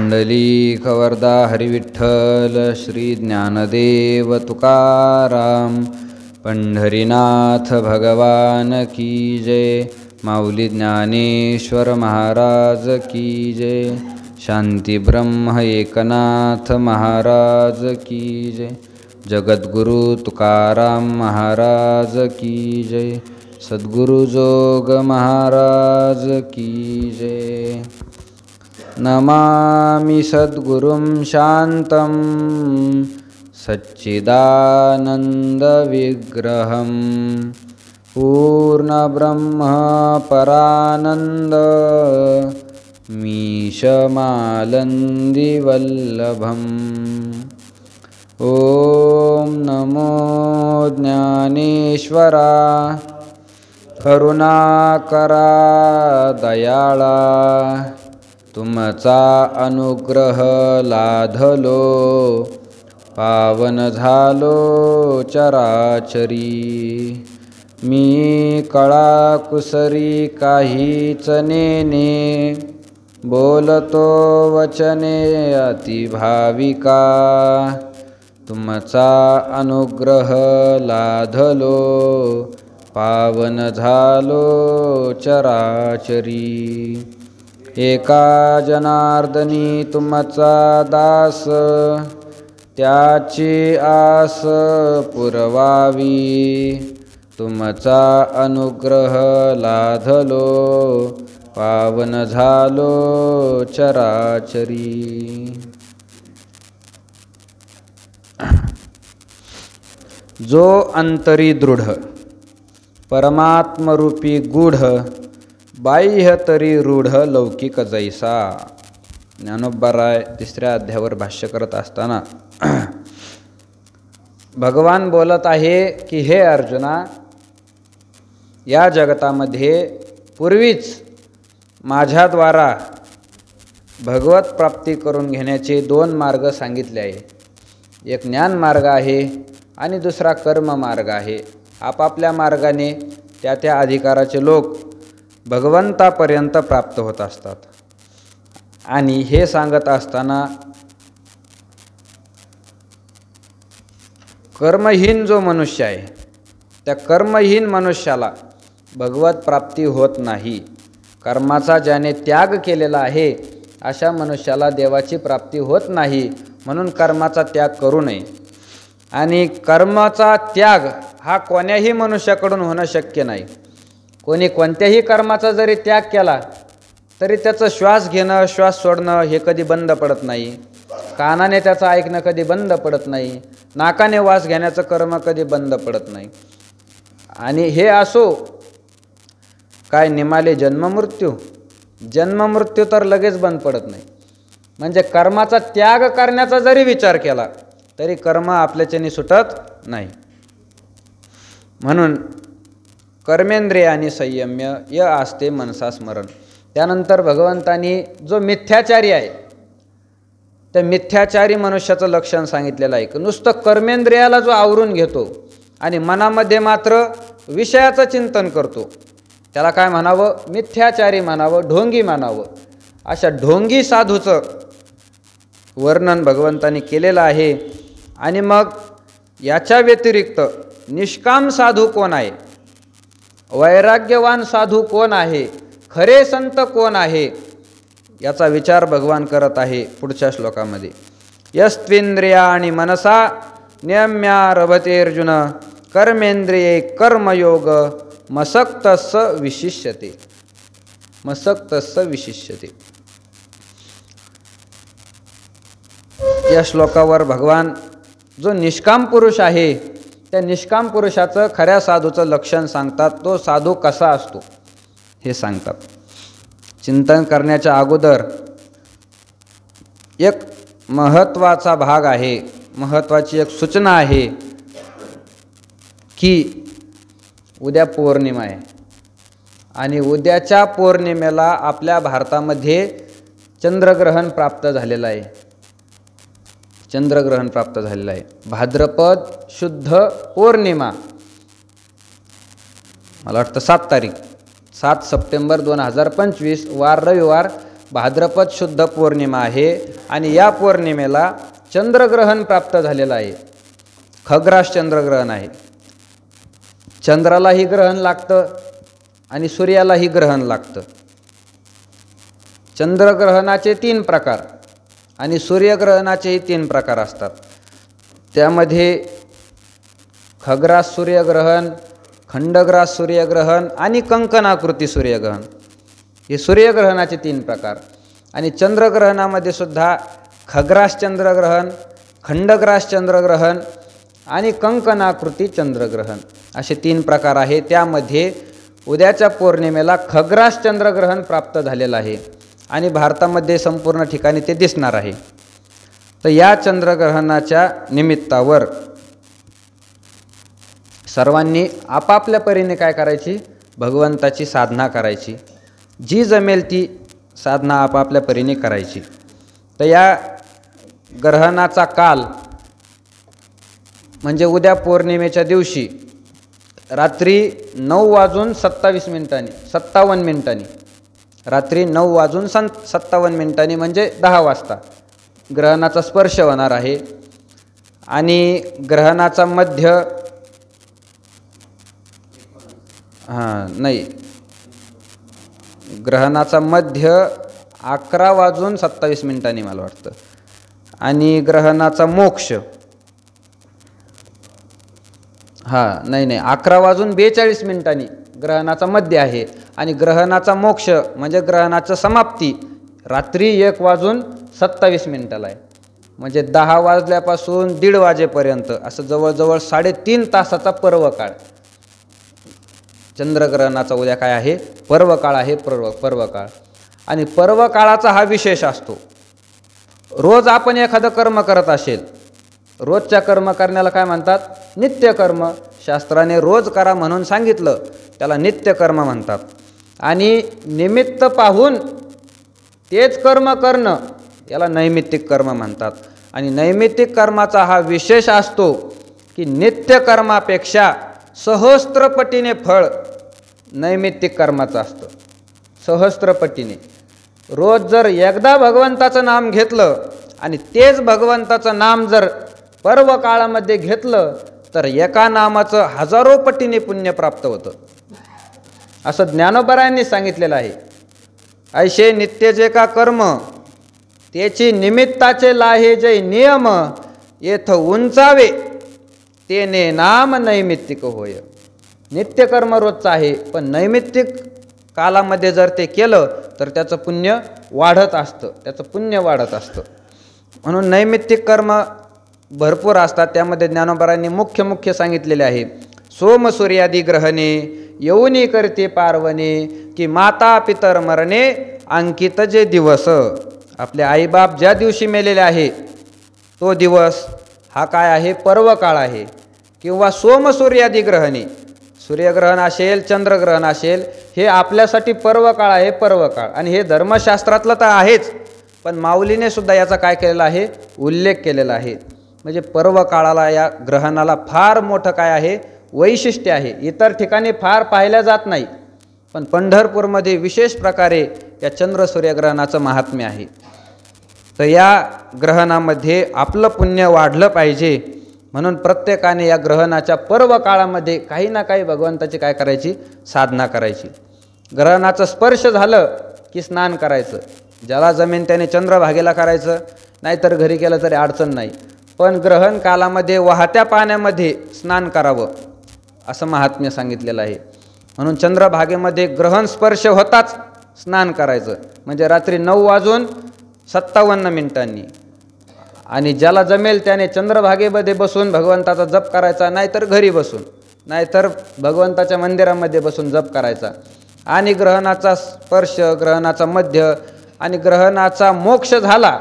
पुंडलिक वरदा हरिविठ्ठल श्री ज्ञानदेव तुकाराम पंढरीनाथ भगवान की जय। माऊली ज्ञानेश्वर महाराज की जय। शांती ब्रह्म एकनाथ महाराज की जय। जगद्गुरु तुकाराम महाराज की जय। सद्गुरु जोग महाराज की जय। नमामि सद्गुरुं शान्तं सच्चिदानन्दविग्रहं पूर्णब्रह्म परानन्द मीशमालन्दिवल्लभम्। ॐ नमो ज्ञानेश्वरा करुणाकरा दयाळा। तुमचा अनुग्रह लाधलो पावन झालो चराचरी। मी कळा कुसरी काहीच नेने बोलतो वचने अतिभाविका। तुमचा अनुग्रह लाधलो पावन झालो चराचरी। एका जनार्दनी तुमचा दास त्याची आस पुरवावी। तुमचा अनुग्रह लाधलो पावन झालो चराचरी। जो अंतरी दृढ परमात्मरूपी गूढ बाह्य तरी रूढ लौकिक जैसा। ज्ञानोबराय तिसऱ्या अध्यायावर भाष्य करत असताना भगवान बोलत आहे की हे अर्जुना, या जगतामध्ये पूर्वीच माझ्याद्वारा भगवत प्राप्ती करून घेण्याचे दोन मार्ग सांगितले आहे। एक ज्ञान मार्ग आहे आणि दुसरा कर्म मार्ग आहे। आपापल्या मार्गाने त्या त्या अधिकाराचे लोक भगवंतापर्यंत प्राप्त होत असतात। आणि हे सांगत असताना कर्महीन जो मनुष्य आहे त्या कर्महीन मनुष्याला भगवत प्राप्ती होत नाही। कर्माचा ज्याने त्याग केलेला आहे अशा मनुष्याला देवाची प्राप्ती होत नाही। म्हणून कर्माचा त्याग करू नये। आणि कर्माचा त्याग हा कोण्याही मनुष्याकडून होणं शक्य नाही। कोणी कोणत्याही कर्माचा जरी त्याग केला तरी त्याचं श्वास घेणं श्वास सोडणं हे कधी बंद पडत नाही। कानाने त्याचं ऐकणं कधी बंद पडत नाही। नाकाने वास घेण्याचं कर्म कधी बंद पडत नाही। आणि हे असो काय निमाले जन्ममृत्यू जन्ममृत्यू तर लगेच बंद पडत नाही। म्हणजे कर्माचा त्याग करण्याचा जरी विचार केला तरी कर्म आपल्याच्याने सुटत नाही। म्हणून कर्मेंद्रिय आणि संयम्य य आस्ते मनसा स्मरण। त्यानंतर भगवंतांनी जो मिथ्याचारी आहे त्या मिथ्याचारी मनुष्याचं लक्षण सांगितलेलं आहे की नुसतं कर्मेंद्रियाला जो आवरून घेतो आणि मनामध्ये मात्र विषयाचं चिंतन करतो त्याला काय म्हणावं? मिथ्याचारी म्हणावं, ढोंगी म्हणावं। अशा ढोंगी साधूचं वर्णन भगवंतांनी केलेलं आहे। आणि मग याच्या व्यतिरिक्त निष्काम साधू कोण आहे, वैराग्यवान साधू कोण आहे, खरे संत कोण आहे याचा विचार भगवान करत आहे पुढच्या श्लोकामध्ये। यस्त्विंद्रिया आणि मनसा नियम्या अर्जुन कर्मेंद्रिये कर्मयोग मसक्तस्स विशिष्यते। मसक्तस्स विशिष्यते या श्लोकावर भगवान जो निष्काम पुरुष आहे त्या निष्काम पुरुषाचं खऱ्या साधूचं लक्षण सांगतात। तो साधू कसा असतो हे सांगतात। चिंतन करण्याच्या अगोदर एक महत्त्वाचा भाग आहे, महत्त्वाची एक सूचना आहे की उद्या पौर्णिमा आहे आणि उद्याच्या पौर्णिमेला आपल्या भारतामध्ये चंद्रग्रहण प्राप्त झालेलं आहे। चंद्रग्रहण प्राप्त झालेलं आहे। भाद्रपद शुद्ध पौर्णिमा मला वाटतं 7 तारीख 7 सप्टेंबर 2025 वार रविवार भाद्रपद शुद्ध पौर्णिमा आहे। आणि या पौर्णिमेला चंद्रग्रहण प्राप्त झालेलं आहे. खग्रास चंद्रग्रहण आहे. चंद्रालाही ग्रहण लागतं आणि सूर्यालाही ग्रहण लागतं. चंद्रग्रहणाचे 3 प्रकार आणि सूर्यग्रहणाचेही 3 प्रकार असतात. त्यामध्ये खग्रास सूर्यग्रहण, खंडग्रास सूर्यग्रहण आणि कंकणाकृती सूर्यग्रहण हे सूर्यग्रहणाचे 3 प्रकार. आणि चंद्रग्रहणामध्ये सुद्धा खग्रास चंद्रग्रहण, खंडग्रास चंद्रग्रहण आणि कंकणाकृती चंद्रग्रहण असे 3 प्रकार आहे. त्यामध्ये उद्याच्या पौर्णिमेला खग्रास चंद्रग्रहण प्राप्त झालेलं आहे आणि भारतामध्ये संपूर्ण ठिकाणी ते दिसणार आहे. तर या चंद्रग्रहणाच्या निमित्तावर सर्वांनी आपापल्या परीने काय करायची? भगवंताची साधना करायची. जी जमेल ती साधना आपापल्या परीने करायची. तर या ग्रहणाचा काल म्हणजे उद्या पौर्णिमेच्या दिवशी रात्री 9:57 रात्री 9:57 म्हणजे 10 वाजता ग्रहणाचा स्पर्श होणार आहे. आणि ग्रहणाचा मध्य ग्रहणाचा मध्य 11:27 मला वाटतं. आणि ग्रहणाचा मोक्ष 11:42 ग्रहणाचा मध्य आहे. आणि ग्रहणाचा मोक्ष म्हणजे ग्रहणाचं समाप्ती रात्री 1:27 आहे. म्हणजे 10 वाजल्यापासून 1:30 वाजेपर्यंत असं जवळजवळ 3.5 तासाचा पर्वकाळ. चंद्रग्रहणाचा उद्या काय आहे? पर्वकाळ आहे. पर्वकाळ. आणि पर्वकाळाचा हा विशेष असतो. रोज आपण एखादं कर्म करत असेल, रोजच्या कर्म करण्याला काय म्हणतात? नित्यकर्म. शास्त्राने रोज करा म्हणून सांगितलं, त्याला नित्यकर्म म्हणतात. आणि निमित्त पाहून तेच कर्म करणं याला नैमित्तिक कर्म म्हणतात. आणि नैमित्तिक कर्माचा हा विशेष असतो की नित्यकर्मापेक्षा सहस्त्रपटीने फळ नैमित्तिक कर्माचं असतं. सहस्त्रपटीने. रोज जर एकदा भगवंताचं नाम घेतलं आणि तेच भगवंताचं नाम जर पर्व काळामध्ये घेतलं तर एका नामाचं हजारो पटीने पुण्य प्राप्त होतं, असं ज्ञानोबरायांनी सांगितलेलं आहे. ऐशे नित्य जे का कर्म त्याची निमित्ताचे लाहे जे नियम येथ उंचावे तेने नाम नैमित्तिक होय. नित्यकर्म रोजचं आहे, पण नैमित्तिक कालामध्ये जर ते केलं तर त्याचं पुण्य वाढत असतं. म्हणून नैमित्तिक कर्म भरपूर असतात. त्यामध्ये ज्ञानोबरांनी मुख्य सांगितलेले आहे. सोम सूर्यादी ग्रहणे येऊनी करते पार्वणे की माता पितर मरणे अंकित जे दिवस. आपले आईबाप ज्या दिवशी मेलेले आहे तो दिवस हा काय आहे? पर्वकाळ आहे. किंवा सोम सूर्यादी ग्रहणे, सूर्यग्रहण असेल, चंद्रग्रहण असेल, हे आपल्यासाठी पर्वकाळ आहे. पर्वकाळ. आणि हे धर्मशास्त्रातलं तर आहेच, पण माऊलीने सुद्धा याचा काय केलेला आहे? उल्लेख केलेला आहे. म्हणजे पर्वकाळाला, या ग्रहणाला फार मोठं काय आहे? वैशिष्ट्य आहे. इतर ठिकाणी फार पाहिल्या जात नाही, पण पंढरपूरमध्ये विशेष प्रकारे या चंद्र सूर्यग्रहणाचं महात्म्य आहे. तर या ग्रहणामध्ये आपलं पुण्य वाढलं पाहिजे म्हणून प्रत्येकाने या ग्रहणाच्या पर्व काळामध्ये काही ना काही भगवंताची काय करायची? साधना करायची. ग्रहणाचं स्पर्श झालं की स्नान करायचं. ज्याला जमेन त्याने चंद्रभागेला करायचं, नाहीतर घरी केलं तरी अडचण नाही. पण ग्रहण कालामध्ये वाहत्या पाण्यामध्ये स्नान करावं असं महात्म्य सांगितलेलं आहे. म्हणून चंद्रभागेमध्ये ग्रहण स्पर्श होताच स्नान करायचं. म्हणजे रात्री 9:57 आणि ज्याला जमेल त्याने चंद्रभागेमध्ये बसून भगवंताचा जप करायचा, नाहीतर घरी बसून, नाहीतर भगवंताच्या मंदिरामध्ये बसून जप करायचा. आणि ग्रहणाचा स्पर्श, ग्रहणाचा मध्य आणि ग्रहणाचा मोक्ष झाला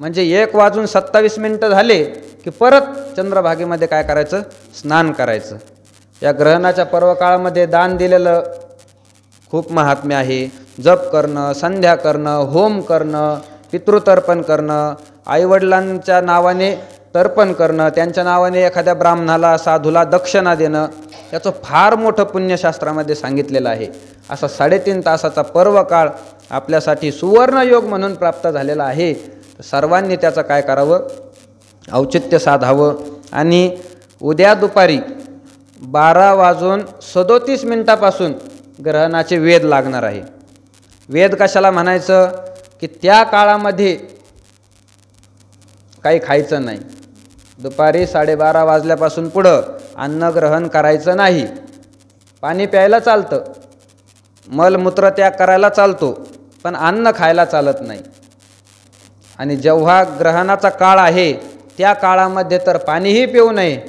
म्हणजे 1:27 झाले की परत चंद्रभागेमध्ये काय करायचं? स्नान करायचं. या ग्रहणाच्या पर्वकाळामध्ये दान दिलेलं खूप महात्म्य आहे. जप करणं, संध्या करणं, होम करणं, पितृतर्पण करणं, आईवडिलांच्या नावाने तर्पण करणं, त्यांच्या नावाने एखाद्या ब्राह्मणाला, साधूला दक्षिणा देणं, याचं फार मोठं पुण्यशास्त्रामध्ये सांगितलेलं आहे. असा 3.5 तासाचा पर्वकाळ आपल्यासाठी सुवर्णयोग म्हणून प्राप्त झालेला आहे. सर्वांनी त्याचं काय करावं, औचित्य साधावं. आणि उद्या दुपारी 12:37 ग्रहणाचे वेध लागणार आहे. वेध कशाला म्हणायचं की त्या काळामध्ये काही खायचं नाही. दुपारी 12:30 वाजल्यापासून पुढं अन्न ग्रहण करायचं नाही. पाणी प्यायला चालतं, मलमूत्र त्याग करायला चालतो, पण अन्न खायला चालत नाही. आणि जेव्हा ग्रहणाचा काळ आहे त्या काळामध्ये तर पाणीही पिऊ नये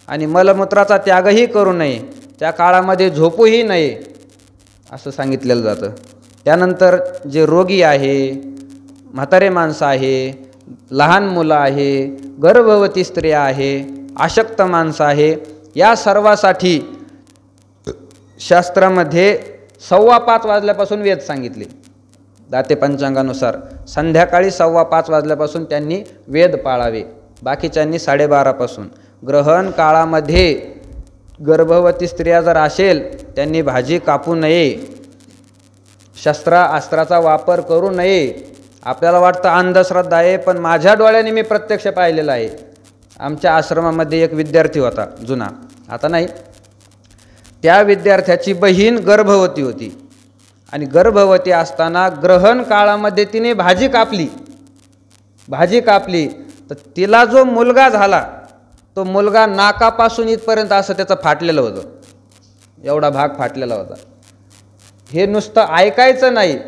आणि मलमूत्राचा त्यागही करू नये. त्या काळामध्ये झोपूही नये असं सांगितलेलं जातं. त्यानंतर जे रोगी आहे, म्हातारे माणसं आहे, लहान मुलं आहे, गर्भवती स्त्रिया आहे, अशक्त माणसं आहे, या सर्वासाठी शास्त्रामध्ये 5:15 वाजल्यापासून वेद सांगितले. दाते पंचांगानुसार संध्याकाळी 5:15 वाजल्यापासून त्यांनी वेद पाळावे. बाकीच्यांनी 12:30 ग्रहण काळामध्ये गर्भवती स्त्रिया जर असेल त्यांनी भाजी कापू नये, शस्त्रास्त्राचा वापर करू नये. आपल्याला वाटतं अंधश्रद्धा आहे, पण माझ्या डोळ्याने मी प्रत्यक्ष पाहिलेलं आहे. आमच्या आश्रमामध्ये एक विद्यार्थी होता जुना, आता नाही. त्या विद्यार्थ्याची बहीण गर्भवती होती आणि गर्भवती असताना ग्रहण काळामध्ये तिने भाजी कापली तर तिला जो मुलगा झाला तो मुलगा नाकापासून इथपर्यंत असं त्याचं फाटलेलं होतं, एवढा भाग फाटलेला होता. हे नुसतं ऐकायचं नाही,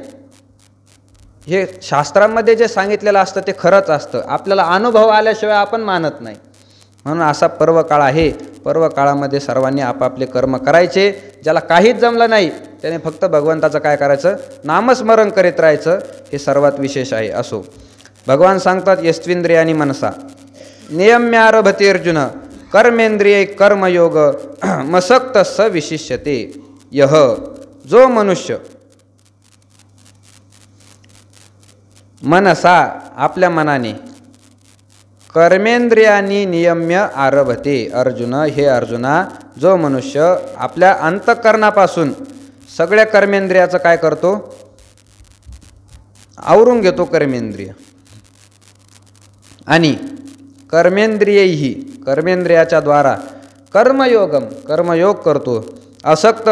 हे शास्त्रामध्ये जे सांगितलेलं असतं ते खरंच असतं. आपल्याला अनुभव आल्याशिवाय आपण मानत नाही. म्हणून असा पर्व काळ आहे. पर्व काळामध्ये सर्वांनी आपापले कर्म करायचे. ज्याला काहीच जमलं नाही त्याने फक्त भगवंताचं काय करायचं, नामस्मरण करीत राहायचं. हे सर्वात विशेष आहे. असो, भगवान सांगतात यस्त्विंद्रियानी मनसा नियम्यारभते अर्जुन कर्मेंद्रिय कर्मयोग मसक्त स विशिष्यते. यह, जो मनुष्य मनसा आपल्या मनाने कर्मेंद्रियांनी नियम्य आरभते. अर्जुन, हे अर्जुना, जो मनुष्य आपल्या अंतःकरणापासून सगळ्या कर्मेंद्रियाचं काय करतो, आवरून घेतो कर्मेंद्रिय, आणि कर्मेंद्रियही कर्मेंद्रियाच्या द्वारा कर्मयोग करतो. आसक्त,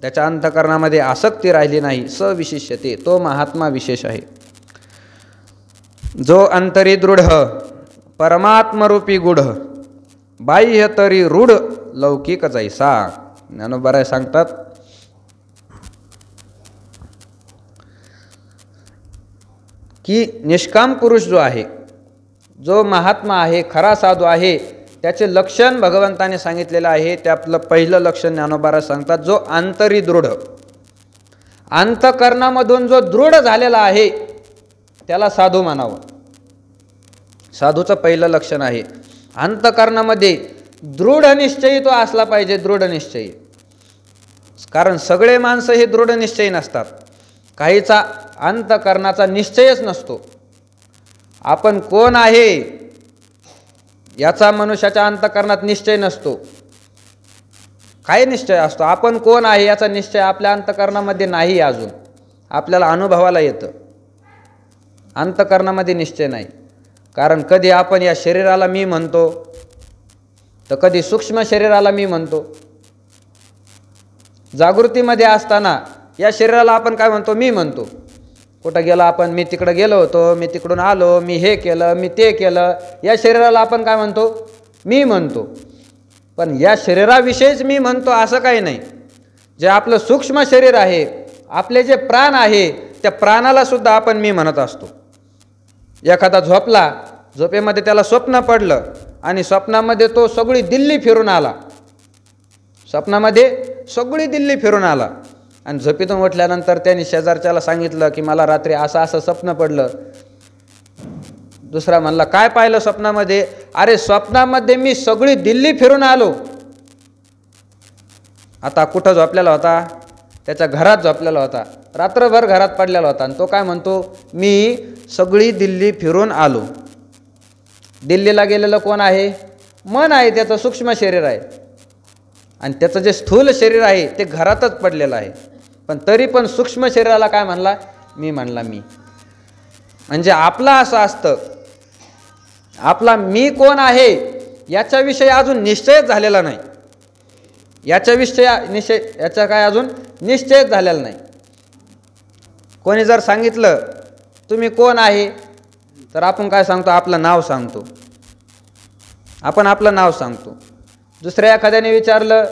त्याच्या अंतःकरणामध्ये आसक्ती राहिली नाही. स विशिष्यते, तो महात्मा विशेष आहे. जो अंतरी दृढ परमात्मरूपी गुढ बाह्य तरी रूढ लौकिक जैसा. ज्ञानोबा सांगतात की निष्काम पुरुष जो आहे, जो महात्मा आहे, खरा साधू आहे, त्याचे लक्षण भगवंताने सांगितलेलं आहे. त्यातलं पहिलं लक्षण ज्ञानोबा सांगतात, जो अंतरी दृढ, अंतःकरणामधून जो दृढ झालेला आहे त्याला साधू म्हणावं. साधूचं पहिलं लक्षण आहे अंतःकरणामध्ये दृढ निश्चयी तो असला पाहिजे. दृढ निश्चयी, कारण सगळे माणसं हे दृढ निश्चयी नसतात. काहीचा अंतःकरणाचा निश्चयच नसतो. आपण कोण आहे याचा मनुष्याच्या अंतःकरणात निश्चय नसतो. काय निश्चय असतो, आपण कोण आहे याचा निश्चय आपल्या अंतःकरणामध्ये नाही. अजून आपल्याला अनुभवाला येतं, अंतःकरणामध्ये निश्चय नाही. कारण कधी आपण या शरीराला मी म्हणतो, तर कधी सूक्ष्म शरीराला मी म्हणतो. जागृतीमध्ये असताना या शरीराला आपण काय म्हणतो, मी म्हणतो. कुठं गेलो आपण, मी तिकडं गेलो होतो, मी तिकडून आलो, मी हे केलं, मी ते केलं. या शरीराला आपण काय म्हणतो, मी म्हणतो. पण या शरीराविषयीच मी म्हणतो असं काही नाही. जे आपलं सूक्ष्म शरीर आहे, आपले जे प्राण आहे, त्या प्राणाला सुद्धा आपण मी म्हणत असतो. एखादा झोपला, झोपेमध्ये त्याला स्वप्न पडलं आणि स्वप्नामध्ये तो सगळी दिल्ली फिरून आला, स्वप्नामध्ये सगळी दिल्ली फिरून आला आणि झोपेतून उठल्यानंतर त्यांनी शेजारच्याला सांगितलं की मला रात्री असं असं स्वप्न पडलं. दुसरा म्हणला काय पाहिलं स्वप्नामध्ये, अरे स्वप्नामध्ये मी सगळी दिल्ली फिरून आलो. आता कुठं झोपलेला होता, त्याच्या घरात झोपलेला होता, रात्रभर घरात पडलेला होता आणि तो काय म्हणतो, मी सगळी दिल्ली फिरून आलो. दिल्लीला गेलेलं कोण आहे, मन आहे, त्याचं सूक्ष्म शरीर आहे. आणि त्याचं जे स्थूल शरीर आहे ते घरातच पडलेलं आहे. पण तरी पण सूक्ष्म शरीराला काय म्हणला, मी म्हणला मी. म्हणजे आपला असं असतं, आपला मी कोण आहे याच्याविषयी अजून निश्चयच झालेला नाही, याचा काय अजून निश्चयच झालेला नाही. कोणी जर सांगितलं तुम्ही कोण आहे, तर आपण काय सांगतो, आपलं नाव सांगतो. आपण आपलं नाव सांगतो. दुसऱ्या एखाद्याने विचारलं,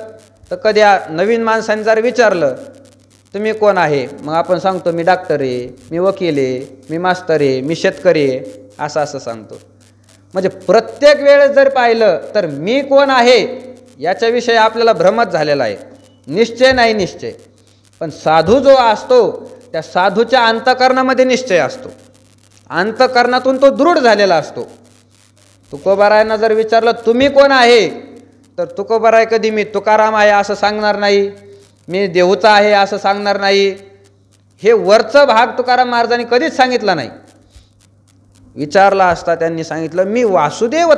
तर कधी नवीन माणसाने जर विचारलं तुम्ही कोण आहे, मग आपण सांगतो मी डॉक्टर आहे, मी वकील आहे, मी मास्तर आहे, मी शेतकरी आहे, असं सांगतो. म्हणजे प्रत्येक वेळेस जर पाहिलं तर मी कोण आहे याच्याविषयी आपल्याला भ्रमच झालेला आहे, निश्चय नाही निश्चय. पण साधू जो असतो त्या साधूच्या अंतःकरणामध्ये निश्चय असतो, अंतःकरणातून तो दृढ झालेला असतो. तुकोबारायांना जर विचारलं तुम्ही कोण आहे, तर तुकोबाराय कधी मी तुकाराम आहे असं सांगणार नाही, मी देऊचा आहे असं सांगणार नाही. हे वरचं भाग तुकाराम महाराजांनी कधीच सांगितला नाही. विचारला असता त्यांनी सांगितलं मी वासुदेव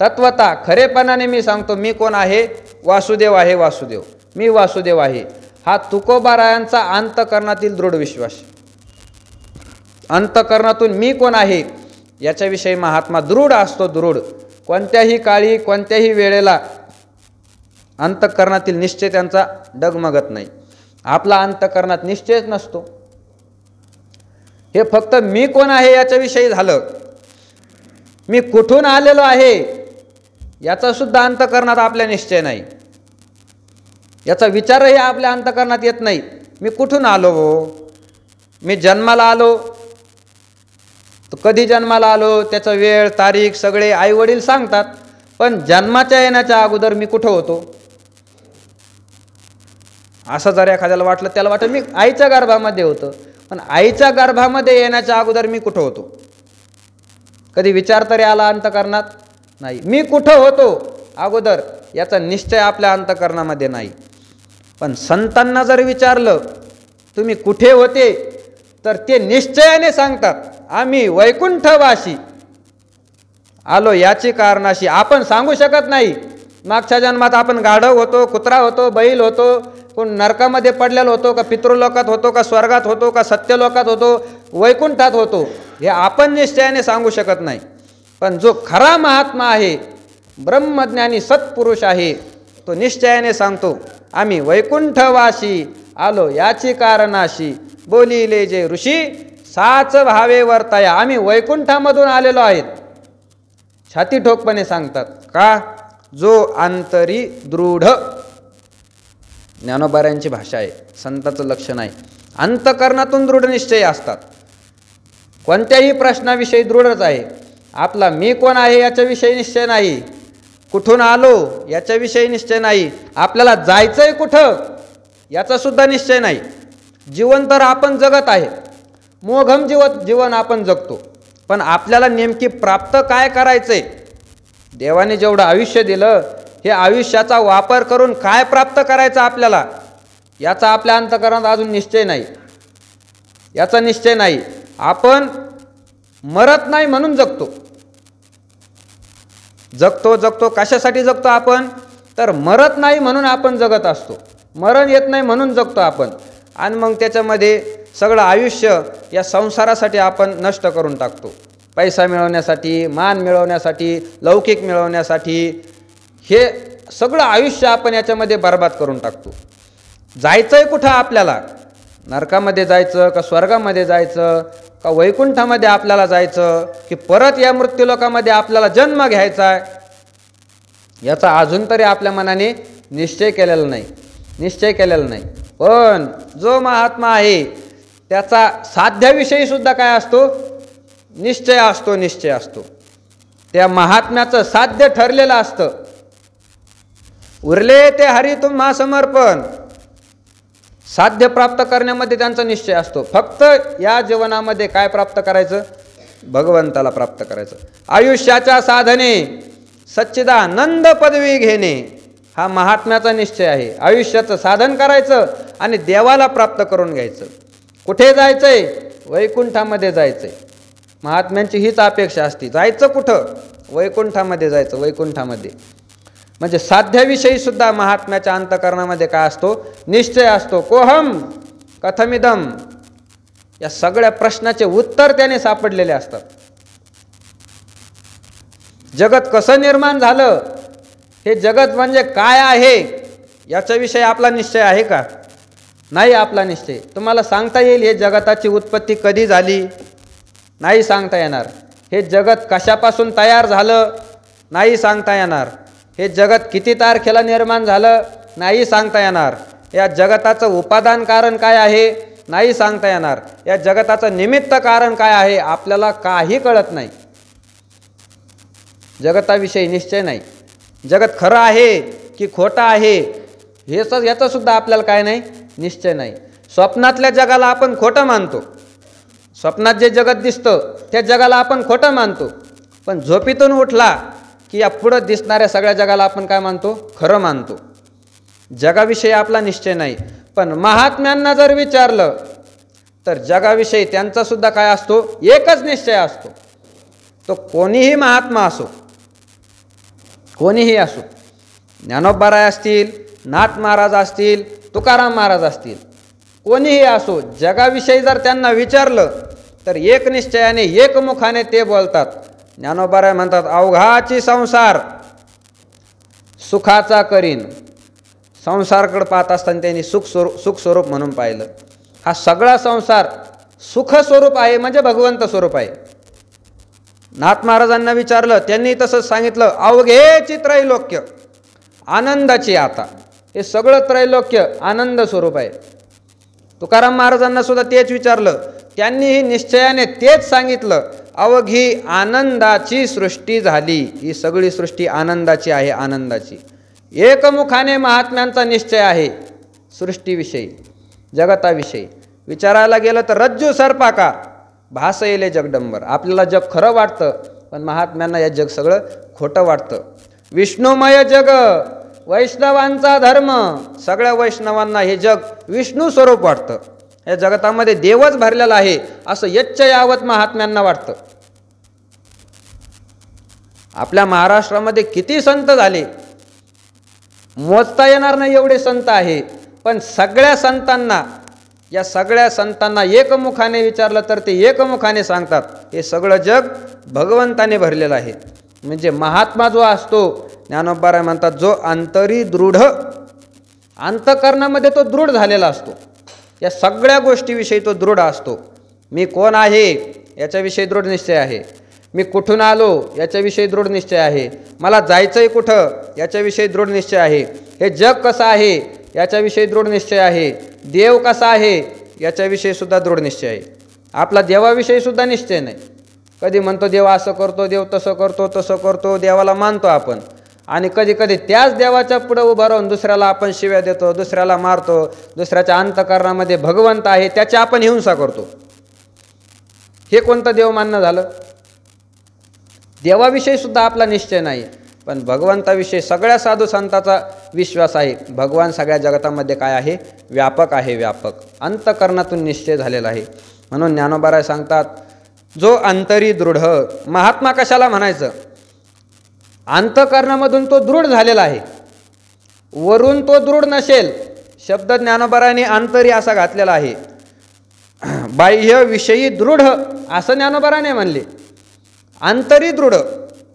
तत्वता खरेपणाने मी सांगतो मी कोण आहे, वासुदेव आहे, वासुदेव, मी वासुदेव आहे. हा तुकोबारायांचा अंतःकरणातील दृढ विश्वास. अंतःकरणातून मी कोण आहे याच्याविषयी महात्मा दृढ असतो, दृढ. कोणत्याही काळी कोणत्याही वेळेला अंतःकरणातील निश्चय त्यांचा डगमगत नाही. आपला अंतःकरणात निश्चयच नसतो. हे फक्त मी कोण आहे याच्याविषयी झालं. मी कुठून आलेलो आहे याचा सुद्धा अंतःकरणात आपल्या निश्चय नाही, याचा विचारही आपल्या अंतःकरणात येत नाही. मी कुठून आलो, मी जन्माला आलो, तर कधी जन्माला आलो त्याचा वेळ तारीख सगळे आई वडील सांगतात, पण जन्माच्या येण्याच्या अगोदर मी कुठं होतो असं जर एखाद्याला वाटलं, त्याला वाटतं मी आईच्या गर्भामध्ये होतो, पण आईच्या गर्भामध्ये येण्याच्या अगोदर मी कुठं होतो कधी विचार तरी आला अंतःकरणात नाही. मी कुठं होतो अगोदर याचा निश्चय आपल्या अंतःकरणामध्ये नाही. पण संतांना जर विचारलं तुम्ही कुठे होते, तर ते निश्चयाने सांगतात आम्ही वैकुंठवासी आलो याची कारणाशी. आपण सांगू शकत नाही मागच्या जन्मात आपण गाढव होतो, कुत्रा होतो, बैल होतो, कोण नरकामध्ये पडलेलो होतो, का पितृलोकात होतो, का स्वर्गात होतो, का सत्यलोकात होतो, वैकुंठात होतो, हे आपण निश्चयाने सांगू शकत नाही. पण जो खरा महात्मा आहे, ब्रह्मज्ञानी सत्पुरुष आहे, तो निश्चयाने सांगतो आम्ही वैकुंठवासी आलो याची कारणाशी. बोलिले जे ऋषी साच भावे वर्ताया, आम्ही वैकुंठामधून आलेलो आहेत, छाती ठोकपणे सांगतात. का? जो अंतरी दृढ. ज्ञानोबारायांची भाषा आहे, संताचं लक्षण आहे. अंतःकरणातून दृढ निश्चय असतात. कोणत्याही प्रश्नाविषयी दृढच आहे. आपला मी कोण आहे याच्याविषयी निश्चय नाही, कुठून आलो याच्याविषयी निश्चय नाही, आपल्याला जायचंय कुठं याचा सुद्धा निश्चय नाही. जीवन तर आपण जगत आहे, मोघम जीवन आपण जगतो, पण आपल्याला नेमकी प्राप्त काय करायचंय, देवाने जेवढं आयुष्य दिलं हे आयुष्याचा वापर करून काय प्राप्त करायचं आपल्याला याचा आपल्या अंतःकरणात अजून निश्चय नाही, याचा निश्चय नाही. आपण मरत नाही म्हणून जगतो कशासाठी जगतो आपण, तर मरत नाही म्हणून आपण जगत असतो, मरण येत नाही म्हणून जगतो आपण. आणि मग त्याच्यामध्ये सगळं आयुष्य या संसारासाठी आपण नष्ट करून टाकतो, पैसा मिळवण्यासाठी, मान मिळवण्यासाठी, लौकिक मिळवण्यासाठी. हे सगळं आयुष्य आपण याच्यामध्ये बर्बाद करून टाकतो. जायचंय कुठं आपल्याला, नरकामध्ये जायचं का स्वर्गामध्ये जायचं का वैकुंठामध्ये आपल्याला जायचं, की परत या मृत्यूलोकामध्ये आपल्याला जन्म घ्यायचा आहे, याचा अजून तरी आपल्या मनाने निश्चय केलेला नाही. पण जो महात्मा आहे त्याचा साध्याविषयी सुद्धा काय असतो, निश्चय असतो. त्या महात्म्याचं साध्य ठरलेलं असतं. उरले ते हरी तुम्हा समर्पण, साध्य प्राप्त करण्यामध्ये त्यांचा निश्चय असतो. फक्त या जीवनामध्ये काय प्राप्त करायचं, भगवंताला प्राप्त करायचं. आयुष्याच्या साधने सच्चिदानंद पदवी घेणे हा महात्म्याचा निश्चय आहे. आयुष्याचं साधन करायचं आणि देवाला प्राप्त करून घ्यायचं. कुठे जायचंय, वैकुंठामध्ये जायचंय. महात्म्यांची हीच अपेक्षा असते. जायचं कुठं, वैकुंठामध्ये जायचं, वैकुंठामध्ये. म्हणजे साध्याविषयी सुद्धा महात्म्याच्या अंतःकरणामध्ये काय असतो, निश्चय असतो. कोहम कथमिदम या सगळ्या प्रश्नाचे उत्तर त्याने सापडलेले असतात. जगत कसं निर्माण झालं, हे जगत म्हणजे काय आहे याच्याविषयी आपला निश्चय आहे का? नाही आपला निश्चय. तुम्हाला सांगता येईल हे जगताची उत्पत्ती कधी झाली? नाही सांगता येणार. हे जगत कशापासून तयार झालं? नाही सांगता येणार. हे जगत किती तारखेला निर्माण झालं? नाही सांगता येणार. या जगताचं उपादान कारण काय आहे? नाही सांगता येणार. या जगताचं निमित्त कारण काय आहे? आपल्याला काही कळत नाही. जगताविषयी निश्चय नाही. जगत खरं आहे की खोटं आहे याचा सुद्धा आपल्याला काय नाही, निश्चय नाही. स्वप्नातल्या जगाला आपण खोटं मानतो. स्वप्नात जे जगत दिसतं त्या जगाला आपण खोटं मानतो. पण झोपेतून उठला की या पुढं दिसणाऱ्या सगळ्या जगाला आपण काय मानतो? खरं मानतो. जगाविषयी आपला निश्चय नाही. पण महात्म्यांना जर विचारलं तर जगाविषयी त्यांचा सुद्धा काय असतो? एकच निश्चय असतो. तो कोणीही महात्मा असो, कोणीही असो, ज्ञानोबाराय असतील, नाथ महाराज असतील, तुकाराम महाराज असतील, कोणीही असो, जगाविषयी जर त्यांना विचारलं तर एक निश्चयाने एकमुखाने ते बोलतात. ज्ञानोबाराय म्हणतात, अवघाची संसार सुखाचा करीन. संसारकडे पाहत असताना त्यांनी सुख स्वरूप म्हणून पाहिलं. हा सगळा संसार सुख स्वरूप आहे, म्हणजे भगवंत स्वरूप आहे. नाथ महाराजांना विचारलं, त्यांनी तसंच सांगितलं, अवघेची त्रैलोक्य आनंदाची आता. हे सगळं त्रैलोक्य आनंद स्वरूप आहे. तुकाराम महाराजांना सुद्धा तेच विचारलं, त्यांनीही निश्चयाने तेच सांगितलं, अवघी आनंदाची सृष्टी झाली. ही सगळी सृष्टी आनंदाची आहे, आनंदाची. एकमुखाने महात्म्यांचा निश्चय आहे सृष्टीविषयी, जगताविषयी. विचारायला गेलं तर रज्जू सर्पाकार भास येले जगदंबर. आपल्याला जग खरं वाटतं, पण महात्म्यांना या जग सगळं खोटं वाटतं. विष्णुमय जग वैष्णवांचा धर्म. सगळ्या वैष्णवांना हे जग विष्णू स्वरूप वाटतं. या जगतामध्ये देवच भरलेला आहे असं यच्च यावत महात्म्यांना वाटतं. आपल्या महाराष्ट्रामध्ये किती संत झाले, मोजता येणार नाही एवढे संत आहे. पण सगळ्या संतांना, या सगळ्या संतांना एकमुखाने विचारलं तर ते एकमुखाने सांगतात, हे सगळं जग भगवंताने भरलेलं आहे. म्हणजे महात्मा जो असतो, ज्ञानोबाराय म्हणतात, जो अंतरी दृढ, अंतकरणामध्ये तो दृढ झालेला असतो. या सगळ्या गोष्टीविषयी तो दृढ असतो. मी कोण आहे याच्याविषयी दृढ निश्चय आहे. मी कुठून आलो याच्याविषयी दृढ निश्चय आहे. मला जायचंय कुठं याच्याविषयी दृढ निश्चय आहे. हे जग कसं आहे याच्याविषयी दृढ निश्चय आहे. देव कसा आहे याच्याविषयी सुद्धा दृढ निश्चय आहे. आपला देवाविषयी सुद्धा निश्चय नाही. कधी म्हणतो देव असं करतो, देव तसं करतो, तसं करतो, देवाला मानतो आपण. आणि कधी कधी त्याच देवाच्या पुढे उभं राहून दुसऱ्याला आपण शिव्या देतो, दुसऱ्याला मारतो. दुसऱ्याच्या अंतकरणामध्ये भगवंत आहे त्याची आपण हिंसा करतो. हे कोणतं देव मानणं झालं? देवाविषयी सुद्धा आपला निश्चय नाही, पण भगवंताविषयी सगळ्या साधू संतांचा विश्वास आहे. भगवान सगळ्या जगतामध्ये काय आहे? व्यापक आहे, व्यापक. अंतकरणातून निश्चय झालेला आहे. म्हणून ज्ञानोबाराय सांगतात, जो अंतरी दृढ. महात्मा कशाला म्हणायचं? अंतकरणामधून तो दृढ झालेला आहे, वरून तो दृढ नसेल. शब्द ज्ञानोबारायांनी अंतरी असा घातलेला आहे. बाह्य विषयी दृढ असं ज्ञानोबाराने म्हणले. अंतरी दृढ,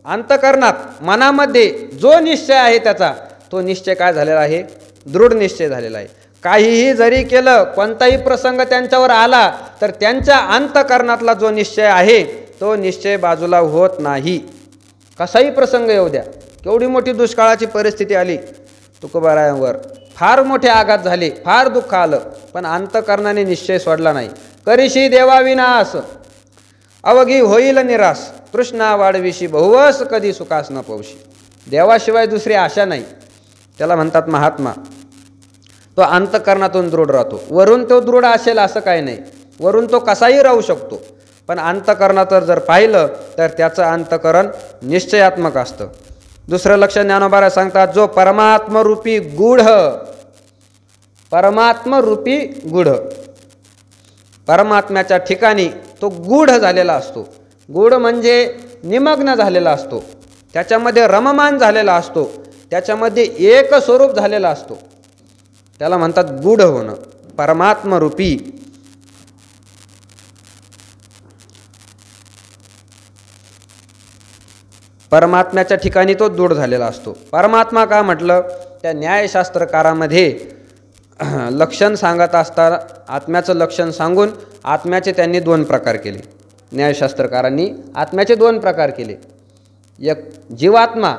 अंतकरणात मनामध्ये जो निश्चय आहे त्याचा, तो निश्चय काय झालेला आहे? दृढ निश्चय झालेला आहे. काहीही जरी केलं, कोणताही प्रसंग त्यांच्यावर आला तर त्यांच्या अंतकरणातला जो निश्चय आहे तो निश्चय बाजूला होत नाही. कसाही प्रसंग येऊ द्या, केवढी मोठी दुष्काळाची परिस्थिती आली तुकोबारायांवर, फार मोठे आघात झाले, फार दुःख आलं, पण अंतकरणाने निश्चय सोडला नाही. करीशी देवा विनाश अवघी होईल निराश, तृष्णा वाढविशी बहुवस कधी सुखास न पौशी. देवाशिवाय दुसरी आशा नाही. त्याला म्हणतात महात्मा. तो अंतकरणातून दृढ राहतो. वरून तो दृढ असेल असं काही नाही, वरून तो कसाही राहू शकतो, पण अंतकरणात जर पाहिलं तर त्याचं अंतकरण निश्चयात्मक असतं. दुसरं लक्ष ज्ञानोबाराय सांगतात, जो परमात्मरूपी गूढ, परमात्मरूपी गूढ, परमात्म्याच्या ठिकाणी तो गूढ झालेला असतो. गूढ म्हणजे निमग्न झालेला असतो, त्याच्यामध्ये रममान झालेला असतो, त्याच्यामध्ये एक स्वरूप झालेला असतो. त्याला म्हणतात गूढ होणं, परमात्मरूपी. परमात्म्याच्या ठिकाणी तो दृढ झालेला असतो. परमात्मा का म्हटलं, त्या न्यायशास्त्रकारामध्ये लक्षण सांगत असताना आत्म्याचं लक्षण सांगून आत्म्याचे त्यांनी 2 प्रकार केले. न्यायशास्त्रकारांनी आत्म्याचे 2 प्रकार केले, एक जीवात्मा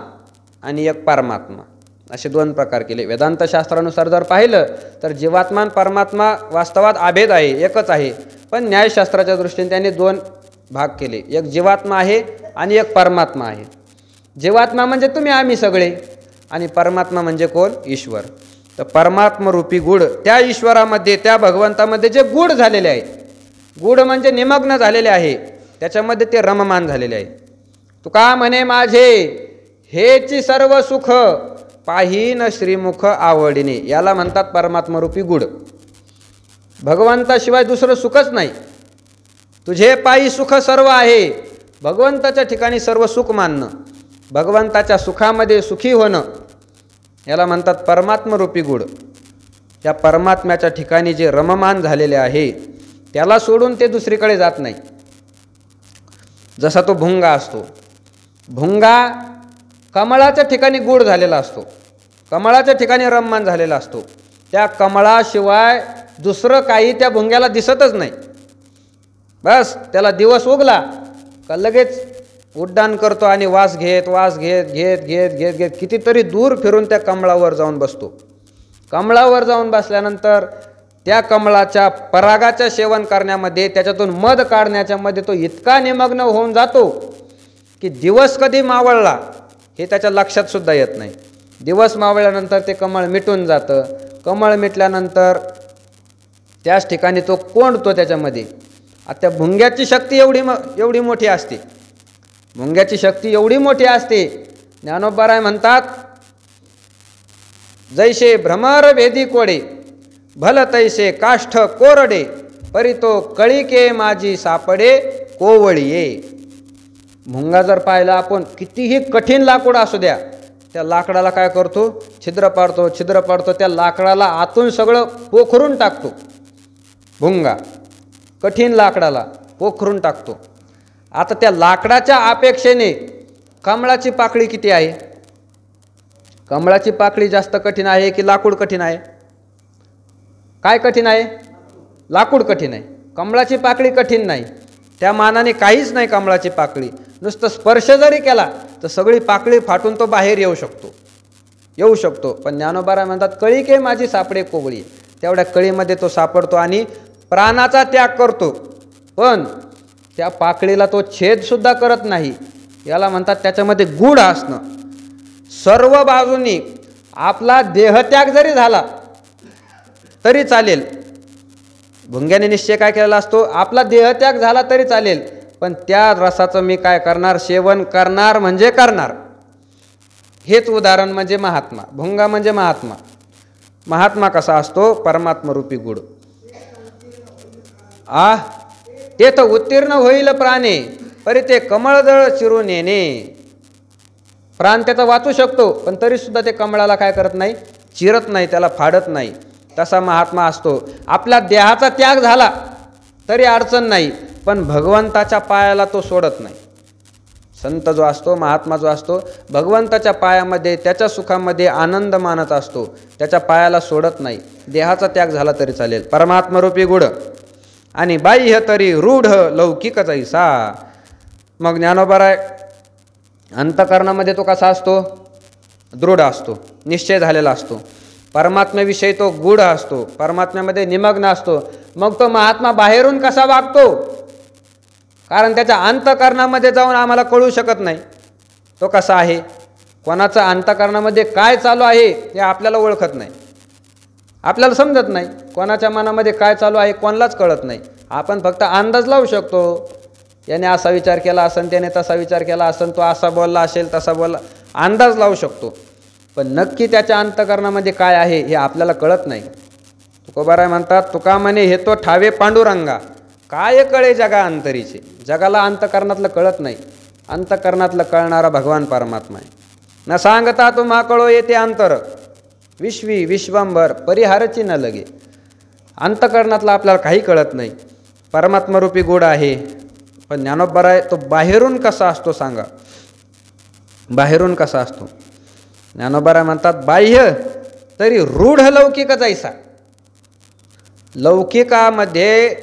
आणि एक परमात्मा, असे 2 प्रकार केले. वेदांतशास्त्रानुसार जर पाहिलं तर जीवात्मा आणि परमात्मा वास्तवात अभेद आहे, एकच आहे. पण न्यायशास्त्राच्या दृष्टीने त्यांनी 2 भाग केले, एक जीवात्मा आहे आणि एक परमात्मा आहे. जीवात्मा म्हणजे तुम्ही आम्ही सगळे, आणि परमात्मा म्हणजे कोण, ईश्वर. तर परमात्मरूपी गुढ त्या ईश्वरामध्ये, त्या भगवंतामध्ये जे गुढ झालेले आहे, गुढ म्हणजे निमग्न झालेले आहे, त्याच्यामध्ये ते रममान झालेले आहे. तुका म्हणे माझे हेची सर्व सुख पाहीन श्रीमुख आवडीने, याला म्हणतात परमात्मरूपी गुढ. भगवंताशिवाय दुसरं सुखच नाही. तुझे पायी सुख सर्व आहे, भगवंताच्या ठिकाणी सर्व सुख मानणं, भगवंताच्या सुखामध्ये सुखी होणं, याला म्हणतात परमात्मरूपी गुढ. त्या परमात्म्याच्या ठिकाणी जे रममान झालेले आहे त्याला सोडून ते दुसरीकडे जात नाही. जसा तो भुंगा असतो, भुंगा कमळाच्या ठिकाणी गुढ झालेला असतो, कमळाच्या ठिकाणी रममान झालेला असतो. त्या कमळाशिवाय दुसरं काही त्या भुंग्याला दिसतच नाही. बस त्याला दिवस उगला का लगेच उड्डाण करतो आणि वास घेत वास घेत घेत घेत घेत घेत कितीतरी दूर फिरून त्या कमळावर जाऊन बसतो. कमळावर जाऊन बसल्यानंतर त्या कमळाच्या परागाच्या सेवन करण्यामध्ये, त्याच्यातून मध काढण्याच्या मध्ये तो इतका निमग्न होऊन जातो की दिवस कधी मावळला हे त्याच्या लक्षात सुद्धा येत नाही. दिवस मावळल्यानंतर ते कमळ मिटून जातं. कमळ मिटल्यानंतर त्याच ठिकाणी तो कोंडतो त्याच्यामध्ये. आता त्या भुंग्याची शक्ती एवढी मोठी असते, भुंग्याची शक्ती एवढी मोठी असते. ज्ञानोबाराय म्हणतात, जैसे भ्रमर भेदी कोडे भल तैसे काष्ठ कोरडे, परी तो कळिके माझी सापडे कोवळीये. भुंगा जर पाहिला आपण, कितीही कठीण लाकूड असू द्या, त्या लाकडाला काय करतो, छिद्र पाडतो, छिद्र पाडतो, त्या लाकडाला आतून सगळं पोखरून टाकतो. भुंगा कठीण लाकडाला पोखरून टाकतो. आता त्या लाकडाच्या अपेक्षेने कमळाची पाकळी किती आहे? कमळाची पाकळी जास्त कठीण आहे की लाकूड कठीण आहे? काय कठीण आहे? लाकूड कठीण आहे. कमळाची पाकळी कठीण नाही. त्या मानाने काहीच नाही कमळाची पाकळी. नुसतं स्पर्श जरी केला तर सगळी पाकळी फाटून तो बाहेर येऊ शकतो. पण ज्ञानोबाराय म्हणतात, कळिके माझी सापडे कोवळी. तेवढ्या कळीमध्ये तो सापडतो आणि प्राणाचा त्याग करतो, पण त्या पाकळीला तो छेद सुद्धा करत नाही. याला म्हणतात त्याच्यामध्ये गूढ असणं. सर्व बाजूंनी आपला देहत्याग जरी झाला तरी चालेल. भुंग्याने निश्चय काय केलेला असतो, आपला देहत्याग झाला तरी चालेल, पण त्या रसाचं मी काय करणार, सेवन करणार म्हणजे करणार. हेच उदाहरण म्हणजे महात्मा. भुंगा म्हणजे महात्मा. महात्मा कसा असतो? परमात्मरूपी गुढ. ते तर उत्तीर्ण होईल प्राणे, परी ते कमळदळ चिरून येणे. प्राण त्याचा वाचू शकतो, पण तरी सुद्धा ते कमळाला काय करत नाही, चिरत नाही, त्याला फाडत नाही. तसा महात्मा असतो. आपल्या देहाचा त्याग झाला तरी अडचण नाही, पण भगवंताच्या पायाला तो सोडत नाही. संत जो असतो, महात्मा जो असतो, भगवंताच्या पायामध्ये, त्याच्या सुखामध्ये आनंद मानत असतो, त्याच्या पायाला सोडत नाही. देहाचा त्याग झाला तरी चालेल. परमात्मरूपी गुढ आणि बाह्य तरी रूढ लौकिक जैसा. मग ज्ञानोबाराय अंतकरणामध्ये तो कसा असतो? दृढ असतो, निश्चय झालेला असतो. परमात्म्याविषयी तो गूढ असतो, परमात्म्यामध्ये निमग्न असतो. मग तो महात्मा बाहेरून कसा वागतो? कारण त्याच्या अंतकरणामध्ये जाऊन आम्हाला कळू शकत नाही तो कसा आहे. कोणाचं अंतकरणामध्ये काय चालू आहे हे आपल्याला ओळखत नाही, आपल्याला समजत नाही. कोणाच्या मनामध्ये काय चालू आहे कोणालाच कळत नाही. आपण फक्त अंदाज लावू शकतो, याने असा विचार केला असेल, त्याने तसा विचार केला असेल, तो असा बोलला असेल, तसा बोलला, अंदाज लावू शकतो. पण नक्की त्याच्या अंतकरणामध्ये काय आहे हे आपल्याला कळत नाही. तुकोबाराय म्हणतात, तुका म्हणे हे तो ठावे पांडुरंगा, काय कळे जगा अंतरीचे. जगाला अंतकरणातलं कळत नाही, अंतकरणातलं कळणारा भगवान परमात्मा आहे. न सांगता तुम्हा कळो येते अंतर, विश्वी विश्वंभर परिहारची न लगे. अंतकरणातलं आपल्याला काही कळत नाही. परमात्मरूपी गुढ आहे, पण ज्ञानोबाराय तो बाहेरून कसा असतो सांगा. बाहेरून कसा असतो? ज्ञानोबा म्हणतात, बाह्य तरी रूढ लौकिक जायसा. लौकिकामध्ये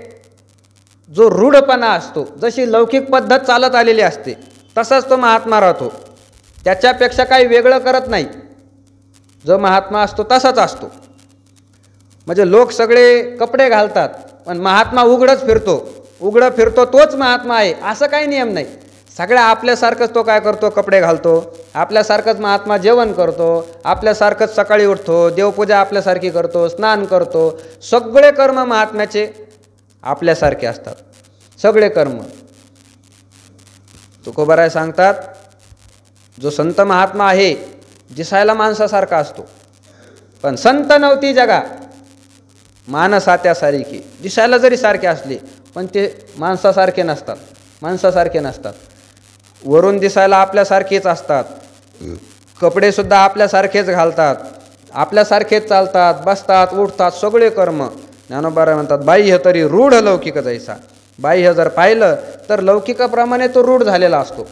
जो रूढपणा असतो, जशी लौकिक पद्धत चालत आलेली असते तसाच तो महात्मा राहतो. त्याच्यापेक्षा काही वेगळं करत नाही. जो महात्मा असतो तसाच असतो. म्हणजे लोक सगळे कपडे घालतात पण महात्मा उघडच फिरतो. उघडं फिरतो तोच महात्मा आहे असं काही नियम नाही. सगळ्या आपल्यासारखंच तो काय करतो? कपडे घालतो. आपल्यासारखंच महात्मा जेवण करतो. आपल्यासारखंच सकाळी उठतो. देवपूजा आपल्यासारखी करतो. स्नान करतो. सगळे कर्म महात्म्याचे आपल्यासारखे असतात. सगळे कर्म. तुकोबाराय सांगतात, जो संत महात्मा आहे दिसायला माणसासारखा असतो पण संत नव्हती जगा मानसा त्यासारखी. दिसायला जरी सारखे असले पण ते माणसासारखे नसतात. माणसासारखे नसतात. वरून दिसायला आपल्यासारखेच असतात. कपडे सुद्धा आपल्यासारखेच घालतात. आपल्यासारखेच चालतात, बसतात, उठतात. सगळे कर्म. ज्ञानोबा म्हणतात, बाह्य तरी रूढ लौकिक जैसा. बाह्य जर पाहिलं तर लौकिकाप्रमाणे तो रूढ झालेला असतो.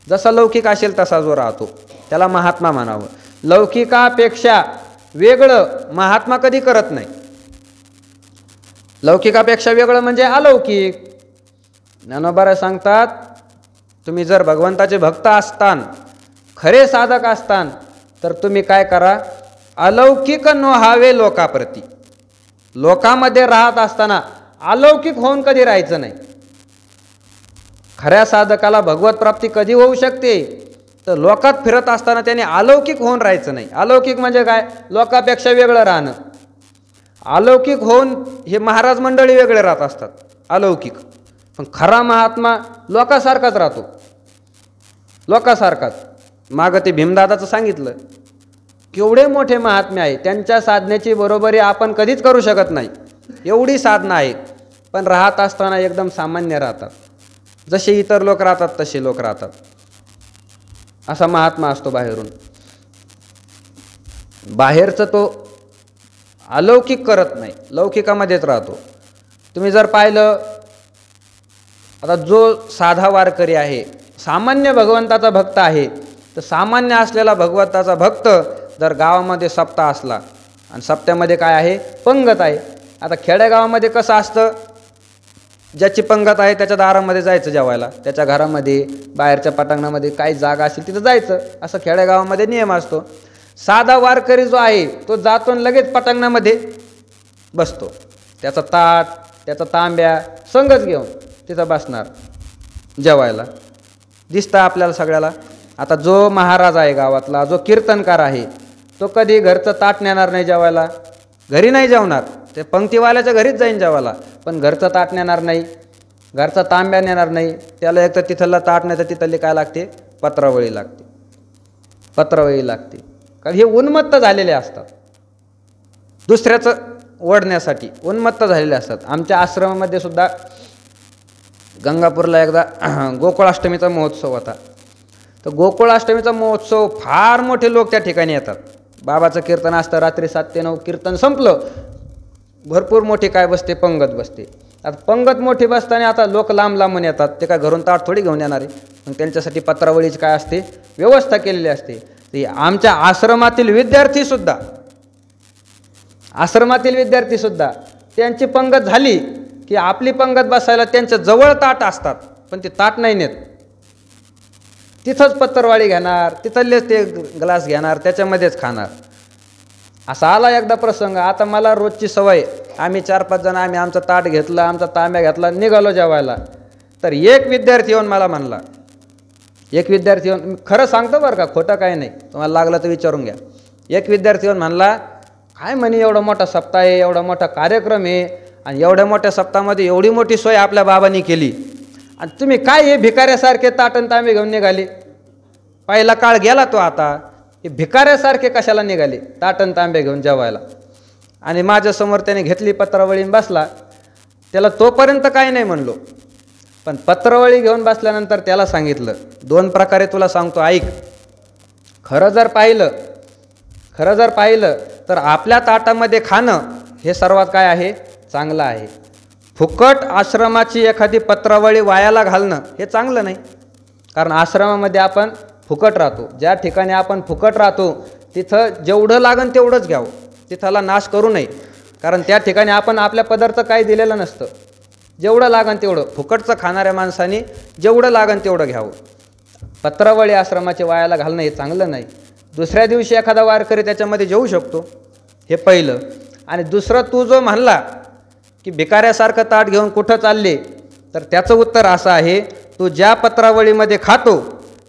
जसा लौकिक असेल तसा जो राहतो त्याला महात्मा म्हणावं. लौकिकापेक्षा वेगळं महात्मा कधी करत नाही. लौकिकापेक्षा वेगळं म्हणजे अलौकिक. ज्ञानोबा सांगतात, तुम्ही जर भगवंताचे भक्त असतान, खरे साधक असतान तर तुम्ही काय करा? अलौकिक नोहावे लोकाप्रती. लोकांमध्ये राहत असताना अलौकिक होऊन कधी राहायचं नाही. खऱ्या साधकाला भगवत प्राप्ती कधी होऊ शकते? तर लोकात फिरत असताना त्याने अलौकिक होऊन राहायचं नाही. अलौकिक म्हणजे काय? लोकापेक्षा वेगळं राहणं. अलौकिक होऊन हे महाराज मंडळी वेगळे राहत असतात अलौकिक. पण खरा महात्मा लोकासारखाच राहतो. लोकासारखाच. मागं ते भीमदादाचं सांगितलं, केवढे मोठे महात्मे आहे. त्यांच्या साधनेची बरोबरी आपण कधीच करू शकत नाही. एवढी साधना आहे पण राहत असताना एकदम सामान्य राहतात. जसे इतर लोक राहतात तसे लोक राहतात. असा महात्मा असतो बाहेरून. बाहेरचं तो अलौकिक करत नाही, लौकिकामध्येच राहतो. तुम्ही जर पाहिलं, आता जो साधा वारकरी आहे, सामान्य भगवंताचा भक्त आहे, तर सामान्य असलेला भगवंताचा भक्त जर गावामध्ये सप्ताह असला आणि सप्त्यामध्ये काय आहे? पंगत आहे. आता खेडेगावामध्ये कसं असतं? ज्याची पंगत आहे त्याच्या दारामध्ये जायचं जेवायला. त्याच्या घरामध्ये, बाहेरच्या पटांगणामध्ये काही जागा असेल तिथं जायचं. असं खेडेगावामध्ये नियम असतो. साधा वारकरी जो आहे तो जातो आणि लगेच पटांगणामध्ये बसतो. त्याचा ताट, त्याचा तांब्या संगच घेऊन तिथं बसणार जेवायला. दिसतं आपल्याला सगळ्याला. आता जो महाराज आहे गावातला, जो कीर्तनकार आहे, तो कधी घरचं ताट नेणार नाही जेवायला. घरी नाही जेवणार. ते पंक्तीवाल्याच्या घरीच जाईन जेवायला, पण घरचं ताट नेणार नाही, घरचा तांब्या नेणार नाही. त्याला एक तर तिथलं ताट नाही तर तिथली काय लागते? पत्रावळी लागते. पत्रावळी लागते. कारण हे उन्मत्त झालेले असतात. दुसऱ्याचं ओढण्यासाठी उन्मत्त झालेले असतात. आमच्या आश्रमामध्ये सुद्धा गंगापूरला एकदा गोकुळाष्टमीचा महोत्सव होता. तर गोकुळाष्टमीचा महोत्सव फार मोठे लोक त्या ठिकाणी येतात. बाबाचं कीर्तन असतं. रात्री 7 ते 9 कीर्तन संपलं. भरपूर मोठी काय बसते? पंगत बसते. आता पंगत मोठी बसताना आता लोक लांब लांबून येतात. ते काय घरून ताट थोडी घेऊन येणार आहे. मग त्यांच्यासाठी पत्रावळीची काय असते? व्यवस्था केलेली असते. ते आमच्या आश्रमातील विद्यार्थीसुद्धा त्यांची पंगत झाली की आपली पंगत बसायला त्यांच्या जवळ ताट असतात, पण ते ताट नाही नेत. तिथंच पत्रवाळी घेणार, तिथलेच ते ग्लास घेणार, त्याच्यामध्येच खाणार. असा आला एकदा प्रसंग. आता मला रोजची सवय, आम्ही 4-5 जण आम्ही आमचं ताट घेतलं, आमचा तांब्या घेतला, निघालो जेवायला. तर एक विद्यार्थी येऊन मला म्हणला, खरं सांगतो बरं का, खोटं काही नाही, तुम्हाला लागलं तर विचारून घ्या. एक विद्यार्थी येऊन म्हणला, काय म्हणे एवढा मोठा सप्ताह आहे, एवढा मोठा कार्यक्रम आहे आणि एवढ्या मोठ्या सप्ताहामध्ये एवढी मोठी सोय आपल्या बाबांनी केली आणि तुम्ही काय हे भिकाऱ्यासारखे ताटण तांबे घेऊन निघाले? पहिला काळ गेला तो. आता हे भिकाऱ्यासारखे कशाला निघाले ताटण तांबे घेऊन जेवायला? आणि माझ्यासमोर त्याने घेतली पत्रावळी बसला. त्याला तोपर्यंत काय नाही म्हणलो, पण पत्रावळी घेऊन बसल्यानंतर त्याला सांगितलं, 2 प्रकारे तुला सांगतो ऐक. खरं जर पाहिलं तर आपल्या ताटामध्ये खाणं हे सर्वात काय आहे? चांगलं आहे. फुकट आश्रमाची एखादी पत्रावळी वायाला घालणं हे चांगलं नाही. कारण आश्रमामध्ये आपण फुकट राहतो. ज्या ठिकाणी आपण फुकट राहतो तिथं जेवढं लागन तेवढंच घ्यावं, तिथला नाश करू नये. कारण त्या ठिकाणी आपण आपल्या पदार्थ काही दिलेलं नसतं. जेवढं लागन तेवढं फुकटचं खाणाऱ्या माणसाने जेवढं लागन तेवढं घ्यावं. पत्रावळी आश्रमाचे वायाला घालणं हे चांगलं नाही. दुसऱ्या दिवशी एखादा वारकरी त्याच्यामध्ये जेवू शकतो, हे पहिलं. आणि दुसरं, तू जो म्हणला की भिकाऱ्यासारखं ताट घेऊन कुठं चालले, तर त्याचं उत्तर असं आहे, तू ज्या पत्रावळीमध्ये खातो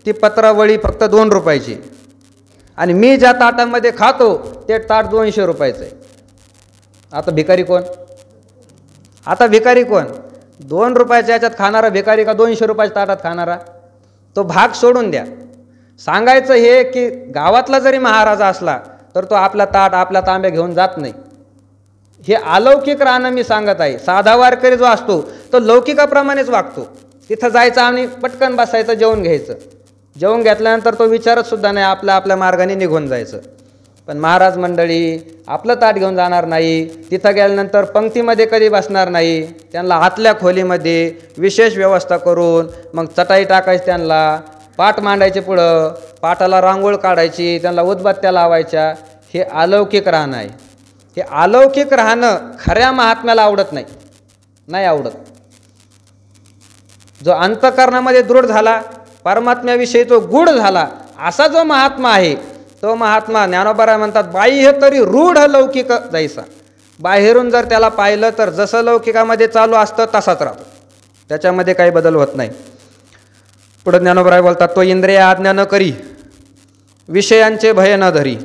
ती पत्रावळी फक्त 2 रुपयाची, आणि मी ज्या ताटामध्ये खातो ते ताट 200 रुपयाचं आहे. आता भिकारी कोण? आता भिकारी कोण? 2 रुपयाच्या याच्यात खाणारा भिकारी का 200 रुपयाच्या ताटात खाणारा? तो भाग सोडून द्या. सांगायचं हे की गावातला जरी महाराजा असला तर तो आपला ताट आपला तांब्या घेऊन जात नाही. हे अलौकिक राहणं मी सांगत आहे. साधा वारकरी जो असतो तो लौकिकाप्रमाणेच वागतो. तिथं जायचं आणि पटकन बसायचं, जेवून घ्यायचं. जेवून घेतल्यानंतर तो विचारत सुद्धा नाही, आपल्या मार्गाने निघून जायचं. पण महाराज मंडळी आपलं ताट घेऊन जाणार नाही, तिथं गेल्यानंतर पंक्तीमध्ये कधी बसणार नाही. त्यांना आतल्या खोलीमध्ये विशेष व्यवस्था करून मग चटाई टाकायची, त्यांना पाट मांडायचे, पुढं पाटाला रांगोळ काढायची, त्यांना उदबत्त्या लावायच्या. हे अलौकिक राहणं आहे. हे अलौकिक राहणं खऱ्या महात्म्याला आवडत नाही, नाही आवडत. जो अंतःकरणामध्ये दृढ झाला, परमात्म्याविषयी तो गूढ झाला, असा जो महात्मा आहे तो महात्मा ज्ञानोबा म्हणतात, बाह्य तरी रूढ लौकिक जायचा. बाहेरून जर त्याला पाहिलं तर जसं लौकिकामध्ये चालू असतं तसाच राहतो, त्याच्यामध्ये काही बदल होत नाही. पुढे ज्ञानोबा बोलतात, तो इंद्रिय आज्ञा न करी, विषयांचे भय न धरी,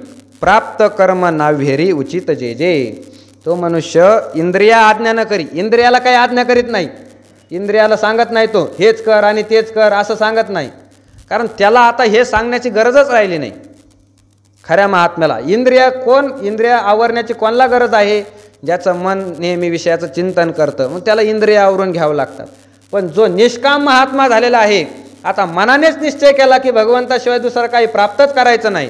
प्राप्त कर्म नाव्हेरी उचित जे जे. तो मनुष्य इंद्रिय आज्ञा न करी, इंद्रियाला काही आज्ञा करीत नाही. इंद्रियाला सांगत नाही तो हेच कर आणि तेच कर असं सांगत नाही, कारण त्याला आता हे सांगण्याची गरजच राहिली नाही. खऱ्या महात्म्याला इंद्रिय आवरण्याची कोणाला गरज आहे? ज्याचं मन नेहमी विषयाचं चिंतन करतं, मग त्याला इंद्रिय आवरून घ्यावं लागतात. पण जो निष्काम महात्मा झालेला आहे, आता मनानेच निश्चय केला की भगवंताशिवाय दुसरं काही प्राप्तच करायचं नाही,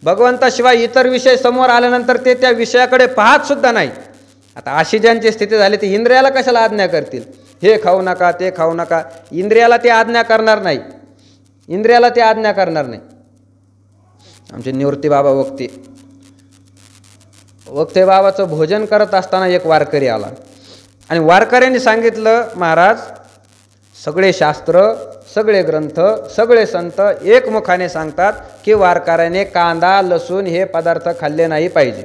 भगवंताशिवाय इतर विषय समोर आल्यानंतर ते त्या विषयाकडे पाहत सुद्धा नाही. आता अशी ज्यांची स्थिती झाली ती इंद्रियाला कशाला आज्ञा करतील? हे खाऊ नका, ते खाऊ नका. इंद्रियाला ते आज्ञा करणार नाही, इंद्रियाला ते आज्ञा करणार नाही. आमचे निवृत्ती बाबा वक्ते बाबाचं भोजन करत असताना एक वारकरी आला आणि वारकऱ्यांनी सांगितलं, महाराज सगळे शास्त्र, सगळे ग्रंथ, सगळे संत एकमुखाने सांगतात की वारकऱ्याने कांदा लसूण हे पदार्थ खाल्ले नाही पाहिजे.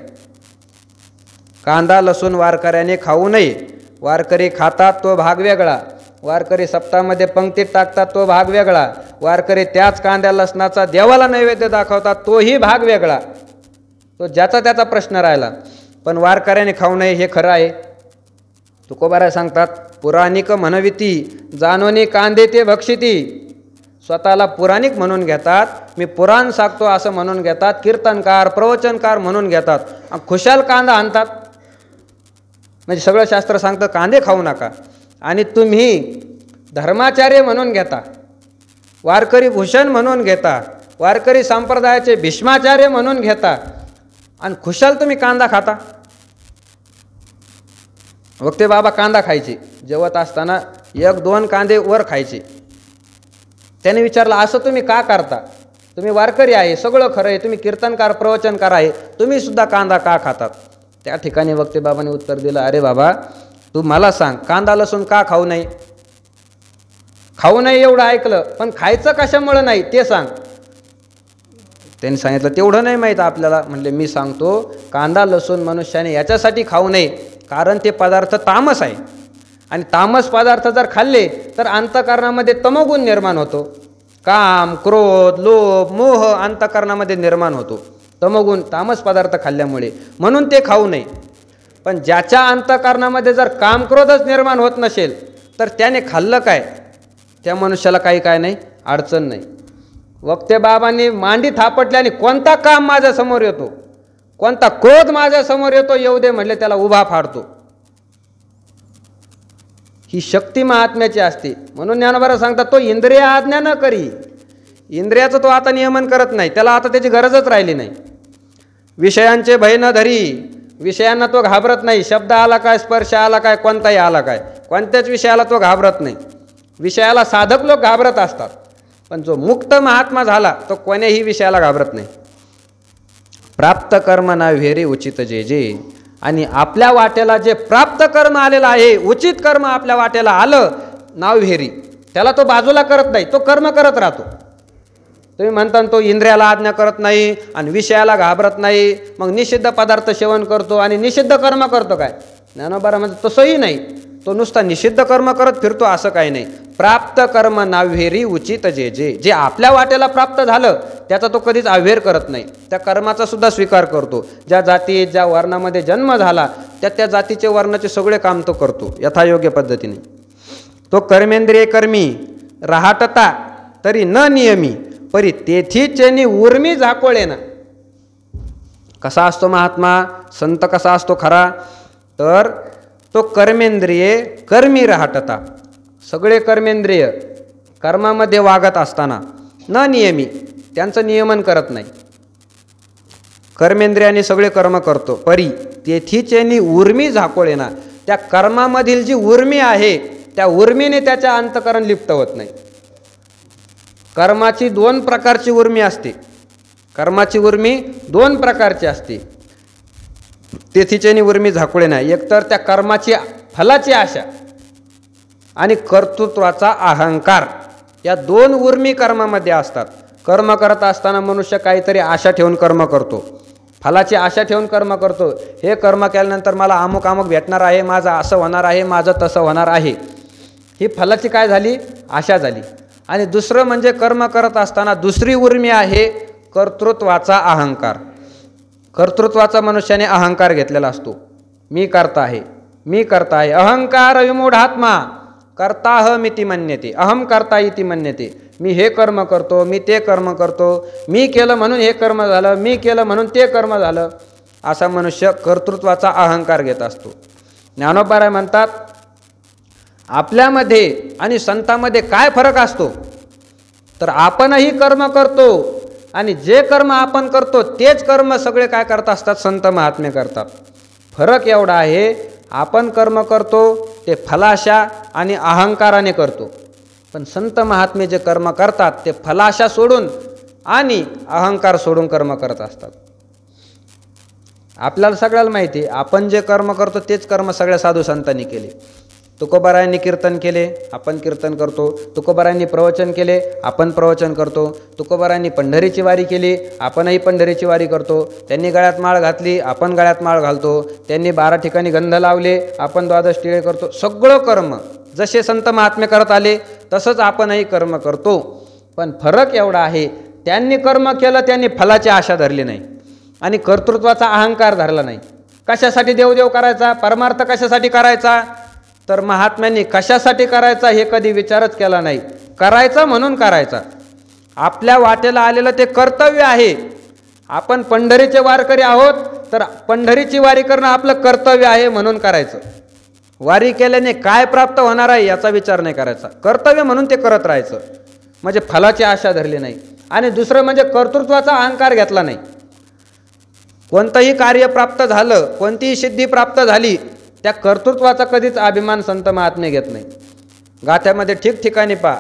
कांदा लसूण वारकऱ्याने खाऊ नये. वारकरी खातात तो भाग वेगळा, वारकरी सप्ताहामध्ये पंक्तीत टाकतात तो भाग वेगळा, वारकरी त्याच कांद्या लसणाचा देवाला नैवेद्य दाखवतात तोही भाग वेगळा. तो ज्याचा त्याचा प्रश्न राहिला. पण वारकऱ्याने खाऊ नये हे खरं आहे. तुकोबाराय सांगतात, पुराणिक म्हणविती जानोनी कांदे ते भक्षिती. स्वतःला पुराणिक म्हणून घेतात, मी पुराण सांगतो असं म्हणून घेतात, कीर्तनकार प्रवचनकार म्हणून घेतात, खुशाल कांदा आणतात. म्हणजे सगळं शास्त्र सांगतं कांदे खाऊ नका, आणि तुम्ही धर्माचार्य म्हणून घेता, वारकरी भूषण म्हणून घेता, वारकरी संप्रदायाचे भीष्माचार्य म्हणून घेता, आणि खुशाल तुम्ही कांदा खाता. वक्ते बाबा कांदा खायचे, जेवत असताना 1-2 कांदे वर खायचे. त्याने विचारलं, असं तुम्ही का करता? तुम्ही वारकरी आहे, सगळं खरं आहे, तुम्ही कीर्तनकार प्रवचनकार आहे, तुम्ही सुद्धा कांदा का खातात? त्या ठिकाणी वक्ते बाबांनी उत्तर दिलं, अरे बाबा तू मला सांग, कांदा लसूण का खाऊ नये? खाऊ नये एवढं ऐकलं, पण खायचं कशामुळे नाही ते सांग. त्यांनी सांगितलं, तेवढं नाही माहीत आपल्याला. म्हणले, मी सांगतो, कांदा लसूण मनुष्याने याच्यासाठी खाऊ नये कारण ते पदार्थ तामस आहे, आणि तामस पदार्थ जर खाल्ले तर अंतःकरणामध्ये तमोगुण निर्माण होतो. काम, क्रोध, लोभ, मोह अंतःकरणामध्ये निर्माण होतो, तमोगुण तामस पदार्थ खाल्ल्यामुळे, म्हणून ते खाऊ नये. पण ज्याच्या अंतःकरणामध्ये जर काम क्रोधच निर्माण होत नसेल तर त्याने खाल्लं काय? त्या मनुष्याला काय नाही, अडचण नाही. वक्ते बाबांनी मांडी थापटल्याने कोणता काम माझ्या समोर येतो, कोणता क्रोध माझ्या समोर येतो, येऊ दे म्हटले त्याला उभा फाडतो. ही शक्ती महात्म्याची असते. म्हणून ज्ञानोबा सांगतात, तो इंद्रिय आज्ञा न करी. इंद्रियाचं तो आता नियमन करत नाही, त्याला आता त्याची गरजच राहिली नाही. विषयांचे भय न धरी, विषयांना तो घाबरत नाही. शब्द आला काय, स्पर्श आला काय, कोणताही आला काय, कोणत्याच विषयाला तो घाबरत नाही. विषयाला साधक लोक घाबरत असतात, पण जो मुक्त महात्मा झाला तो कोण्याही विषयाला घाबरत नाही. प्राप्त कर्म ना व्हेरी उचित जे जे, आणि आपल्या वाट्याला जे प्राप्त कर्म आलेलं आहे, उचित कर्म आपल्या वाट्याला आलं, नाव व्हेरी, त्याला तो बाजूला करत नाही, तो कर्म करत राहतो. तुम्ही म्हणता तो इंद्रियाला आज्ञा करत नाही आणि विषयाला घाबरत नाही, मग निषिद्ध पदार्थ सेवन करतो आणि निषिद्ध कर्म करतो काय? ज्ञानोबा म्हणतो तसंही नाही, तो नुसता निषिद्ध कर्म करत फिरतो असं काही नाही. प्राप्त कर्म नाव्हेरी उचित जे जे, जे आपल्या वाट्याला प्राप्त झालं त्याचा तो कधीच अव्हेर करत नाही, त्या कर्माचा सुद्धा स्वीकार करतो. ज्या जातीत ज्या वर्णामध्ये जन्म झाला त्या जातीचे वर्णाचे सगळे काम तो करतो यथायोग्य पद्धतीने. तो कर्मेंद्रिय कर्मी राहटता तरी न नियमी, परी तेथीचेनी उर्मी झाकोळे ना. कसा असतो महात्मा संत, कसा असतो खरा? तर तो कर्मेंद्रिये कर्मी राहटता, सगळे कर्मेंद्रिय कर्मामध्ये वागत असताना न नियमी, त्यांचं नियमन करत नाही, कर्मेंद्रियाने सगळे कर्म करतो. परी तेथीचेनी उर्मी झाकोळे ना, त्या कर्मामधील जी उर्मी आहे त्या उर्मीने त्याच्या अंतःकरण लिप्त होत नाही. कर्माची दोन प्रकारची उर्मी असते, कर्माची उर्मी दोन प्रकारची असते. तेथीचेनी उर्मी झाकुळे नाही, एकतर त्या कर्माची फलाची आशा आणि कर्तृत्वाचा अहंकार, या दोन उर्मी कर्मामध्ये असतात. कर्म करत असताना मनुष्य काहीतरी आशा ठेवून कर्म करतो, फलाची आशा ठेवून कर्म करतो. हे कर्म केल्यानंतर मला अमुक अमुक भेटणार आहे, माझं असं होणार आहे, माझं तसं होणार आहे, ही फलाची काय झाली? आशा झाली. आणि दुसरं म्हणजे कर्म करत असताना दुसरी उर्मी आहे कर्तृत्वाचा अहंकार. कर्तृत्वाचा मनुष्याने अहंकार घेतलेला असतो, मी करता आहे, मी करता आहे. अहंकार विमूढात्मा कर्ताहमिति मन्यते, अहम कर्ता इति मन्यते. मी हे कर्म करतो, मी ते कर्म करतो, मी केलं म्हणून हे कर्म झालं, मी केलं म्हणून ते कर्म झालं, असा मनुष्य कर्तृत्वाचा अहंकार घेत असतो. ज्ञानोबा म्हणतात आपल्यामध्ये आणि संतांमध्ये काय फरक असतो? तर आपणही कर्म करतो आणि जे कर्म आपण करतो तेच कर्म सगळे काय करत असतात? संत महात्मे करतात. फरक एवढा आहे, आपण कर्म करतो ते फलाशा आणि अहंकाराने करतो, पण संत महात्मे जे कर्म करतात ते फलाशा सोडून आणि अहंकार सोडून कर्म करत असतात. आपल्याला सगळ्याला माहिती आहे, आपण जे कर्म करतो तेच कर्म सगळ्या साधू संतांनी केले. तुकोबारायांनी कीर्तन केले, आपण कीर्तन करतो. तुकोबारायांनी प्रवचन केले, आपण प्रवचन करतो. तुकोबारायांनी पंढरीची वारी केली, आपणही पंढरीची वारी करतो. त्यांनी गळ्यात माळ घातली, आपण गळ्यात माळ घालतो. त्यांनी 12 ठिकाणी गंध लावले, आपण 12 टिळे करतो. सगळं कर्म जसे संत महात्मे करत आले तसंच आपणही कर्म करतो. पण फरक एवढा आहे, त्यांनी कर्म केलं, त्यांनी फलाची आशा धरली नाही आणि कर्तृत्वाचा अहंकार धरला नाही. कशासाठी देवदेव करायचा, परमार्थ कशासाठी करायचा? तर महात्म्यांनी कशासाठी करायचा हे कधी विचारच केला नाही. करायचा म्हणून करायचा. आपल्या वाटेला आलेलं ते कर्तव्य आहे. आपण पंढरीचे वारकरी आहोत तर पंढरीची वारी करणं आपलं कर्तव्य आहे म्हणून करायचं. वारी केल्याने काय प्राप्त होणार आहे याचा विचार नाही करायचा, कर्तव्य म्हणून ते करत राहायचं. म्हणजे फलाची आशा धरली नाही. आणि दुसरं म्हणजे कर्तृत्वाचा अहंकार घेतला नाही. कोणतंही कार्य प्राप्त झालं, कोणतीही सिद्धी प्राप्त झाली, त्या कर्तृत्वाचा कधीच अभिमान संत महात्मे घेत नाही. गाथ्यामध्ये ठिकठिकाणी पहा,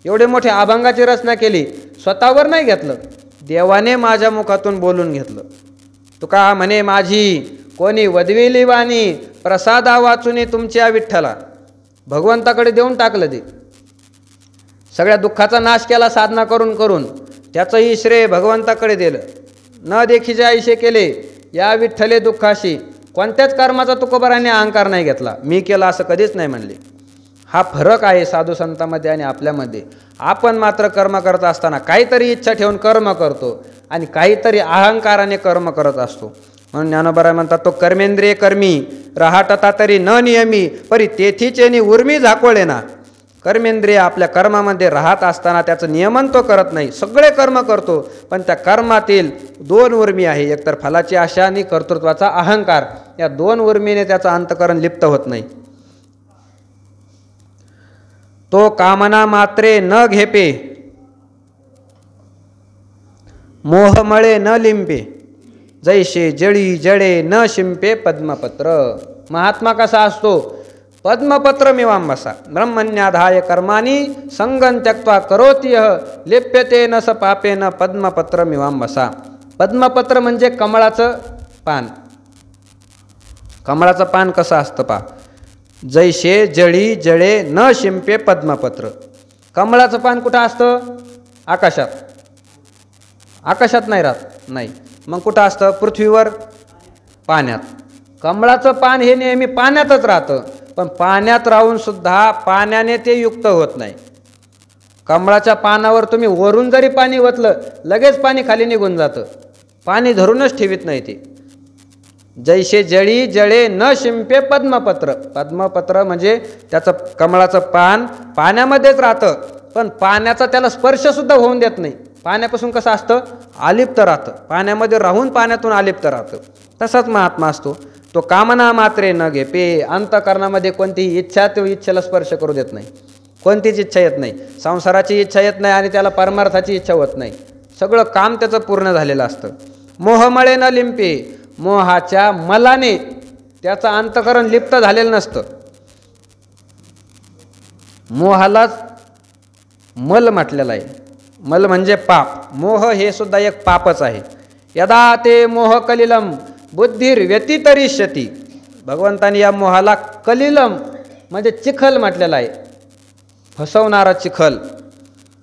एवढे मोठे अभंगाची रचना केली, स्वतःवर नाही घेतलं, देवाने माझ्या मुखातून बोलून घेतलं. तुका म्हणे माझी कोणी वदविली वाणी, प्रसादा वाचुनी तुमच्या विठ्ठला. भगवंताकडे देऊन टाकलं ते. सगळ्या दुःखाचा नाश केला साधना करून करून, त्याचंही श्रेय भगवंताकडे दिलं. न देखीचे आयुष्य केले या विठ्ठले दुःखाशी. कोणत्याच कर्माचा तुकोबारांनी अहंकार नाही घेतला, मी केला असं कधीच नाही म्हणले. हा फरक आहे साधू संतांमध्ये आणि आपल्यामध्ये. आपण मात्र कर्म करत असताना काहीतरी इच्छा ठेवून कर्म करतो आणि काहीतरी अहंकाराने कर्म करत असतो. म्हणून ज्ञानोबा म्हणतात तो कर्मेंद्रिय कर्मी राहटता तरी न नियमी, परी तेथीचेनी उर्मी झाकोळे ना. कर्मेंद्रिय आपल्या कर्मामध्ये राहत असताना त्याचं नियमन तो करत नाही, सगळे कर्म करतो, पण त्या कर्मातील 2 उर्मी आहे, एकतर फलाची आशा आणि कर्तृत्वाचा अहंकार. या 2 उर्मीने त्याचं अंतःकरण लिप्त होत नाही. तो कामना मात्रे न घेपे, मोहमळे न लिंपे, जैसे जळी जळे न शिंपे पद्मपत्र. महात्मा कसा असतो? पद्मपत्रमिवांबसा ब्रह्मण्याधाय कर्माणि संगं त्यक्त्वा करोति यः लिप्यते न स पापेन पद्मपत्रमिवांबसा। पद्मपत्र म्हणजे कमळाचं पान। कमळाचं पान कसं असतं पा, जैसे जळी जळे न शिंपे पद्मपत्र। कमळाचं पान कुठं असतं? आकाशात। आकाशात नाही राहत, नाही, मग कुठं असतं? पृथ्वीवर, पाण्यात। कमळाचं पान हे नेहमी पाण्यातच राहतं, पण पाण्यात राहून सुद्धा पाण्याने ते युक्त होत नाही। कमळाच्या पानावर तुम्ही वरून जरी पाणी ओतलं लगेच पाणी खाली निघून जातं, पाणी धरूनच ठेवीत नाही ते। जैसे जळी जळे न शिंपे पद्मपत्र। पद्मपत्र म्हणजे त्याचं कमळाचं पान पाण्यामध्येच राहतं, पण पाण्याचा त्याला स्पर्श सुद्धा होऊन देत नाही। पाण्यापासून कसं असतं? आलिप्त राहतं, पाण्यामध्ये राहून पाण्यातून आलिप्त राहतं। तसाच महात्मा असतो, तो कामना मात्रे न घेपे। अंतःकरणामध्ये कोणतीही इच्छा तो इच्छेला स्पर्श करू देत नाही, कोणतीच इच्छा येत नाही, संसाराची इच्छा येत नाही आणि त्याला परमार्थाची इच्छा होत नाही, सगळं काम त्याचं पूर्ण झालेलं असतं। मोहमळे न लिंपे, मोहाच्या मलाने त्याचं अंतःकरण लिप्त झालेलं नसतं। मोहालाच मल म्हटलेलं आहे, मल म्हणजे पाप, मोह हे सुद्धा एक पापच आहे। यदा ते मोह कलिलम बुद्धीर व्यतितरिष्यती। भगवंतांनी या मोहाला कलिलम म्हणजे चिखल म्हटलेला आहे, फसवणारा चिखल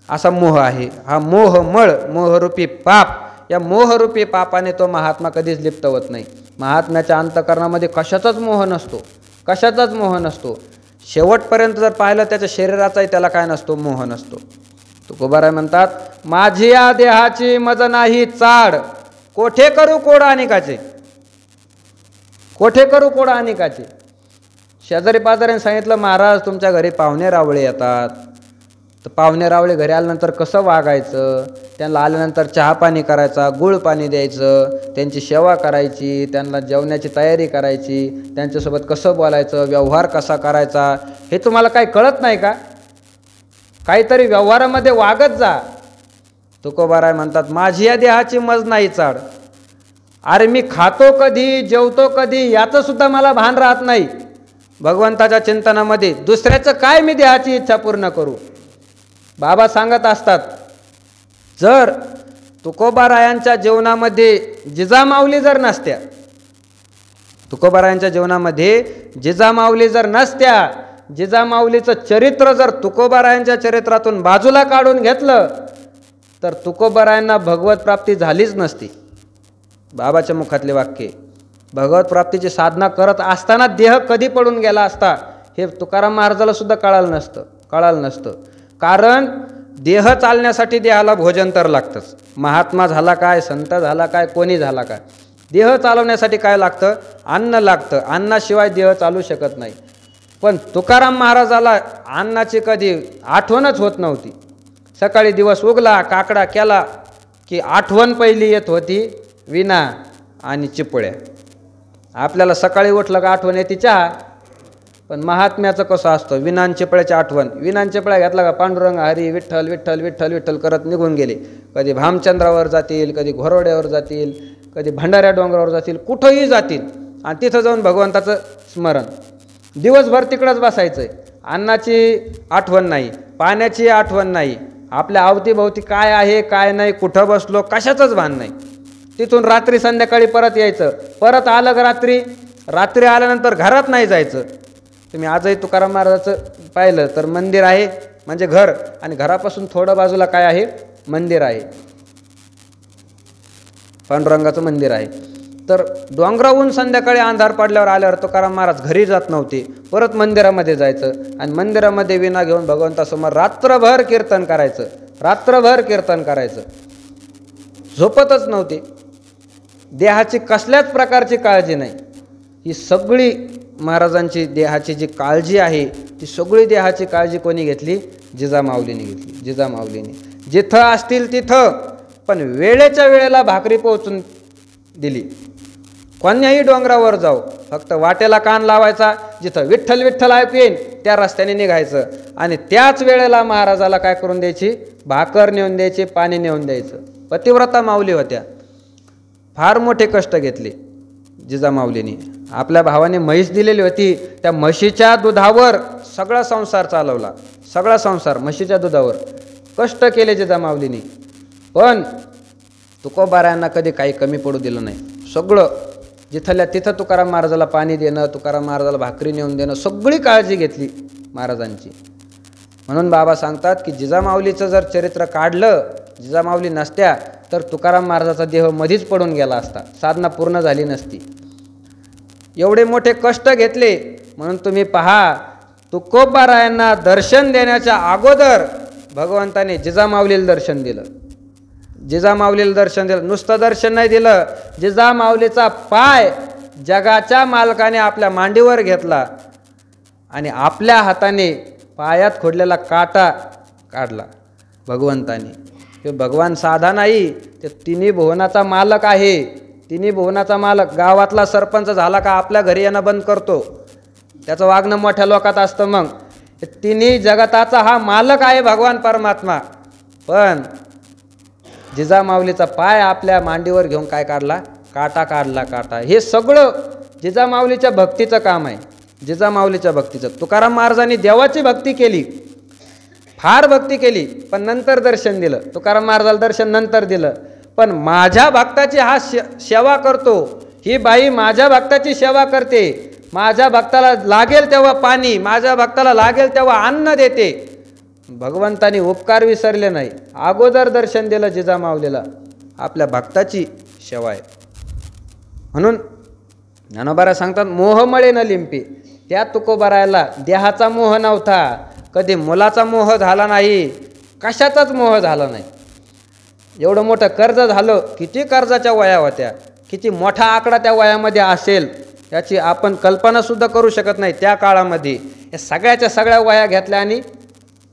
असा मोह आहे। हा मोह मळ, मोहरूपी पाप, या मोहरूपी पापाने तो महात्मा कधीच लिप्त होत नाही। महात्म्याच्या अंतःकरणामध्ये कशाचाच मोह नसतो, कशाचाच मोह नसतो। शेवटपर्यंत जर पाहिलं त्याच्या शरीराचाही त्याला काय नसतो, मोह नसतो। तुकोबाराय म्हणतात, माझी या देहाची मज नाही चाड, कोठे करू कोड अनेकाचे। कोठे करू कोड अनेकाचे। शेजारी पाजाऱ्याने सांगितलं, महाराज तुमच्या घरी पाहुणे रावळे येतात, तर पाहुणे रावळे घरी आल्यानंतर कसं वागायचं, त्यांना आल्यानंतर चहा पाणी करायचा, गुळ पाणी द्यायचं, त्यांची सेवा करायची, त्यांना जेवण्याची तयारी करायची, त्यांच्यासोबत कसं बोलायचं, व्यवहार कसा करायचा, हे तुम्हाला काही कळत नाही का? काहीतरी व्यवहारामध्ये वागत जा। तुकोबाराय म्हणतात, माझी या देहाची मज नाही चाड। अरे मी खातो कधी, जेवतो कधी याचं सुद्धा मला भान राहत नाही। भगवंताच्या चिंतनामध्ये दुसऱ्याचं काय मी देहाची इच्छा पूर्ण करू। बाबा सांगत असतात, जर तुकोबारायांच्या जीवनामध्ये जिजामाऊली जर नसत्या, तुकोबारायांच्या जीवनामध्ये जिजामाऊली जर नसत्या, जिजामाऊलीचं चरित्र जर तुकोबारायांच्या चरित्रातून बाजूला काढून घेतलं तर तुकोबारायांना भगवत प्राप्ती झालीच नसती। बाबाच्या मुखातले वाक्य, भगवत प्राप्तीची साधना करत असताना देह कधी पडून गेला असता हे तुकाराम महाराजाला सुद्धा कळालं नसतं। कारण देह चालण्यासाठी देहाला भोजन तर लागतंच। महात्मा झाला काय, संत झाला काय, कोणी झाला काय, देह चालवण्यासाठी काय लागतं? अन्न लागतं, अन्नाशिवाय देह चालू शकत नाही। पण तुकाराम महाराजाला अन्नाची कधी आठवणच होत नव्हती। सकाळी दिवस उगला, काकडा केला की आठवण पहिली येत होती विना आणि चिपळ्या। आपल्याला सकाळी उठलं का आठवण येते चहा, पण महात्म्याचं कसं असतं, विना आणि चिपळ्याची आठवण। विना आणि चिपळ्या घेतला का पांडुरंग हरी विठ्ठल विठ्ठल विठ्ठल विठ्ठल करत निघून गेले। कधी भामचंद्रावर जातील, कधी घोरवड्यावर जातील, कधी भंडाऱ्या डोंगरावर जातील, कुठंही जातील आणि तिथं जाऊन भगवंताचं स्मरण। दिवसभर तिकडंच बसायचं आहे, अन्नाची आठवण नाही, पाण्याची आठवण नाही, आपल्या अवतीभोवती काय आहे काय नाही, कुठं बसलो कशाचंच भान नाही। तिथून रात्री संध्याकाळी परत यायचं, परत आलं का रात्री आल्यानंतर घरात नाही जायचं। तुम्ही आजही तुकाराम महाराजाचं पाहिलं तर मंदिर आहे म्हणजे घर, आणि घरापासून थोडं बाजूला काय आहे, मंदिर आहे, पांडुरंगाचं मंदिर आहे। तर डोंगरावून संध्याकाळी अंधार पडल्यावर आल्यावर तुकाराम महाराज घरी जात नव्हते, परत मंदिरामध्ये जायचं आणि मंदिरामध्ये विणा घेऊन भगवंतासमोर रात्रभर कीर्तन करायचं, रात्रभर कीर्तन करायचं, झोपतच नव्हते। देहाची कसल्याच प्रकारची काळजी नाही। ही सगळी महाराजांची देहाची जी काळजी आहे ती सगळी देहाची काळजी कोणी घेतली? जिजामाऊलीने घेतली। जिजामाऊलीने जिथं असतील तिथं, पण वेळेच्या वेळेला भाकरी पोहोचून दिली। कोण्याही डोंगरावर जाऊ, फक्त वाटेला कान लावायचा, जिथं विठ्ठल विठ्ठल ऐकू येईल त्या रस्त्याने निघायचं आणि त्याच वेळेला महाराजाला काय करून द्यायची? भाकर नेऊन द्यायची, पाणी नेऊन द्यायचं। पतिव्रता माऊली होत्या, फार मोठे कष्ट घेतले जिजामाऊलीने। आपल्या भावाने म्हैस दिलेली होती, त्या म्हशीच्या दुधावर सगळा संसार चालवला, सगळा संसार म्हशीच्या दुधावर. कष्ट केले जिजामाऊलीने, पण तुकोबारायांना कधी काही कमी पडू दिलं नाही. सगळं जिथल्या तिथं तुकाराम महाराजाला पाणी देणं, तुकाराम महाराजाला भाकरी नेऊन देणं, सगळी काळजी घेतली महाराजांची. म्हणून बाबा सांगतात की जिजामाऊलीचं जर चरित्र काढलं, जिजामाऊली नसत्या तर तुकाराम महाराजाचा देह मधीच पडून गेला असता, साधना पूर्ण झाली नसती. एवढे मोठे कष्ट घेतले. म्हणून तुम्ही पहा, तुकोबारायांना दर्शन देण्याच्या अगोदर भगवंताने जिजामाऊलीला दर्शन दिलं. जिजामाऊलीला दर्शन दिलं, नुसतं दर्शन नाही दिलं, जिजामाऊलीचा पाय जगाच्या मालकाने आपल्या मांडीवर घेतला आणि आपल्या हाताने पायात खोडलेला काटा काढला भगवंताने. हे भगवान साधा नाही, ते तिन्ही भुवनाचा मालक आहे. तिन्ही भुवनाचा मालक. गावातला सरपंच झाला का आपल्या घरी येणं बंद करतो, त्याचं वागणं मोठ्या लोकात असतं. मग तिन्ही जगताचा हा मालक आहे भगवान परमात्मा. पण जिजामाऊलीचा पाय आपल्या मांडीवर घेऊन काय काढला? काटा काढला, काटा. हे सगळं जिजामाऊलीच्या भक्तीचं काम आहे, जिजामाऊलीच्या भक्तीचं. तुकाराम महाराजांनी देवाची भक्ती केली, फार भक्ती केली, पण नंतर दर्शन दिलं. तुकाराम महाराजाला दर्शन नंतर दिलं. पण माझ्या भक्ताची हा सेवा करतो, ही बाई माझ्या भक्ताची सेवा करते, माझ्या भक्ताला लागेल तेव्हा पाणी, माझ्या भक्ताला लागेल तेव्हा अन्न देते. भगवंतानी उपकार विसरले नाही, अगोदर दर्शन दिलं जिजामाऊलीला. आपल्या भक्ताची सेवा आहे. म्हणून ज्ञानोबा सांगतात, मोहमळे न लिंपे. त्या तुकोबारायला देहाचा मोह नव्हता, कधी मुलाचा मोह झाला नाही, कशाचाच मोह झाला नाही. एवढं मोठं कर्ज झालं, किती कर्जाच्या वया होत्या, किती मोठा आकडा त्या वयामध्ये असेल याची आपण कल्पनासुद्धा करू शकत नाही. त्या काळामध्ये या सगळ्याच्या सगळ्या वया घेतल्या आणि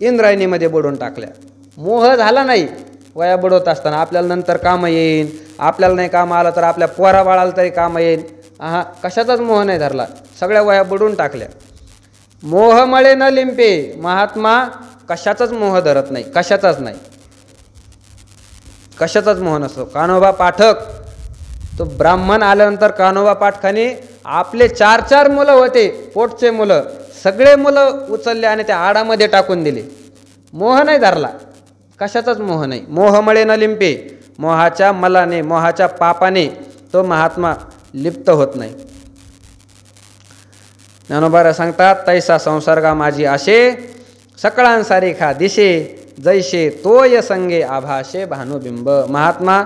इंद्रायणीमध्ये बुडवून टाकल्या. मोह झाला नाही. वया बुडवत असताना आपल्याला नंतर कामं येईन, आपल्याला नाही काम आलं तर आपल्या पोरा बाळाला तरी कामं येईन, हा कशाचाच मोह नाही धरला, सगळ्या वया बुडवून टाकल्या. मोहमळे न लिंपे. महात्मा कशाचाच मोह धरत नाही, कशाचाच नाही, कशाचाच मोह नसतो. कान्होबा पाठक, तो ब्राह्मण आल्यानंतर कान्होबा पाठकाने आपले 4 मुलं होते, पोटचे मुलं, सगळे मुलं उचलले आणि त्या आडामध्ये टाकून दिले. मोह नाही धरला, कशाचाच मोह नाही. मोहमळे न लिंपे. मोहाच्या मलाने, मोहाच्या पापाने तो महात्मा लिप्त होत नाही. ज्ञानोबा सांगतात, तैसा संसर्गा माझी आशे, सकळांसारेखा दिशे, जैसे तोय संगे आभाषे भानुबिंब. महात्मा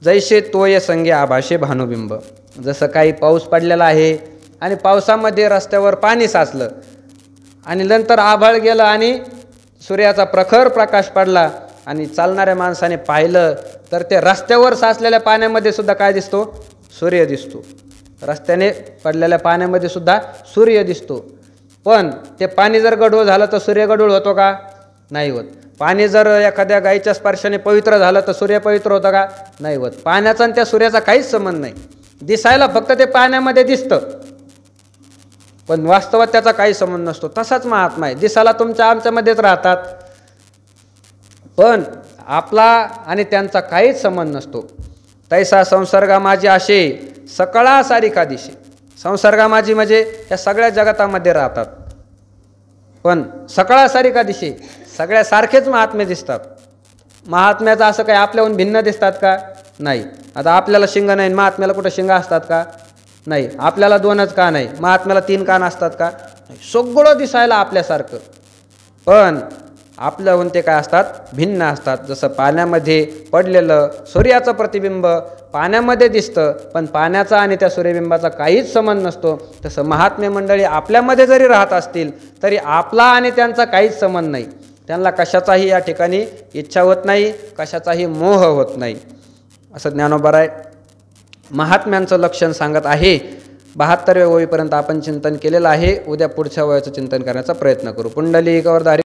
जैसे तोय संगे आभाषे भानुबिंब. जसं काही पाऊस पडलेला आहे आणि पावसामध्ये रस्त्यावर पाणी साचलं आणि नंतर आभाळ गेलं आणि सूर्याचा प्रखर प्रकाश पडला आणि चालणाऱ्या माणसाने पाहिलं तर ते रस्त्यावर साचलेल्या पाण्यामध्ये सुद्धा काय दिसतो? सूर्य दिसतो. रस्त्याने पडलेल्या पाण्यामध्ये सुद्धा सूर्य दिसतो. पण ते पाणी जर गढूळ झालं तर सूर्य गढूळ होतो का? नाही होत. पाणी जर एखाद्या गायीच्या स्पर्शाने पवित्र झालं तर सूर्य पवित्र होतं का? नाही होत. पाण्याचा आणि त्या सूर्याचा काहीच संबंध नाही. दिसायला फक्त ते पाण्यामध्ये दिसतं, पण वास्तवात त्याचा काही संबंध नसतो. तसाच महात्मा आहे. दिसायला तुमच्या आमच्यामध्येच राहतात, पण आपला आणि त्यांचा काहीच संबंध नसतो. तैसा संसर्गा माझी आशे, सकळा सारिका दिशे. संसर्गा माझी म्हणजे या सगळ्या जगतामध्ये राहतात, पण सकळा सारिका दिशे, सगळ्या सारखेच महात्मे दिसतात. महात्म्याचं असं काही आपल्याहून भिन्न दिसतात का? नाही. आता आपल्याला शिंग नाही, महात्म्याला कुठं शिंग असतात का? नाही. आपल्याला 2च कान आहे, महात्म्याला 3 कान असतात का? सगळं दिसायला आपल्यासारखं, पण आपल्याहून ते काय असतात? भिन्न असतात. जसं पाण्यामध्ये पडलेलं सूर्याचं प्रतिबिंब पाण्यामध्ये दिसतं, पण पाण्याचा आणि त्या सूर्यबिंबाचा काहीच संबंध नसतो. तसं महात्मे मंडळी आपल्यामध्ये जरी राहत असतील तरी आपला आणि त्यांचा काहीच संबंध नाही. त्यांना कशाचाही या ठिकाणी इच्छा होत नाही, कशाचाही मोह होत नाही. असं ज्ञानोबा महात्म्यांचं लक्षण सांगत आहे. 72व्या ओळीपर्यंत आपण चिंतन केलेलं आहे. उद्या पुढच्या वयाचं चिंतन करण्याचा प्रयत्न करू. पुंडलिक वरदारी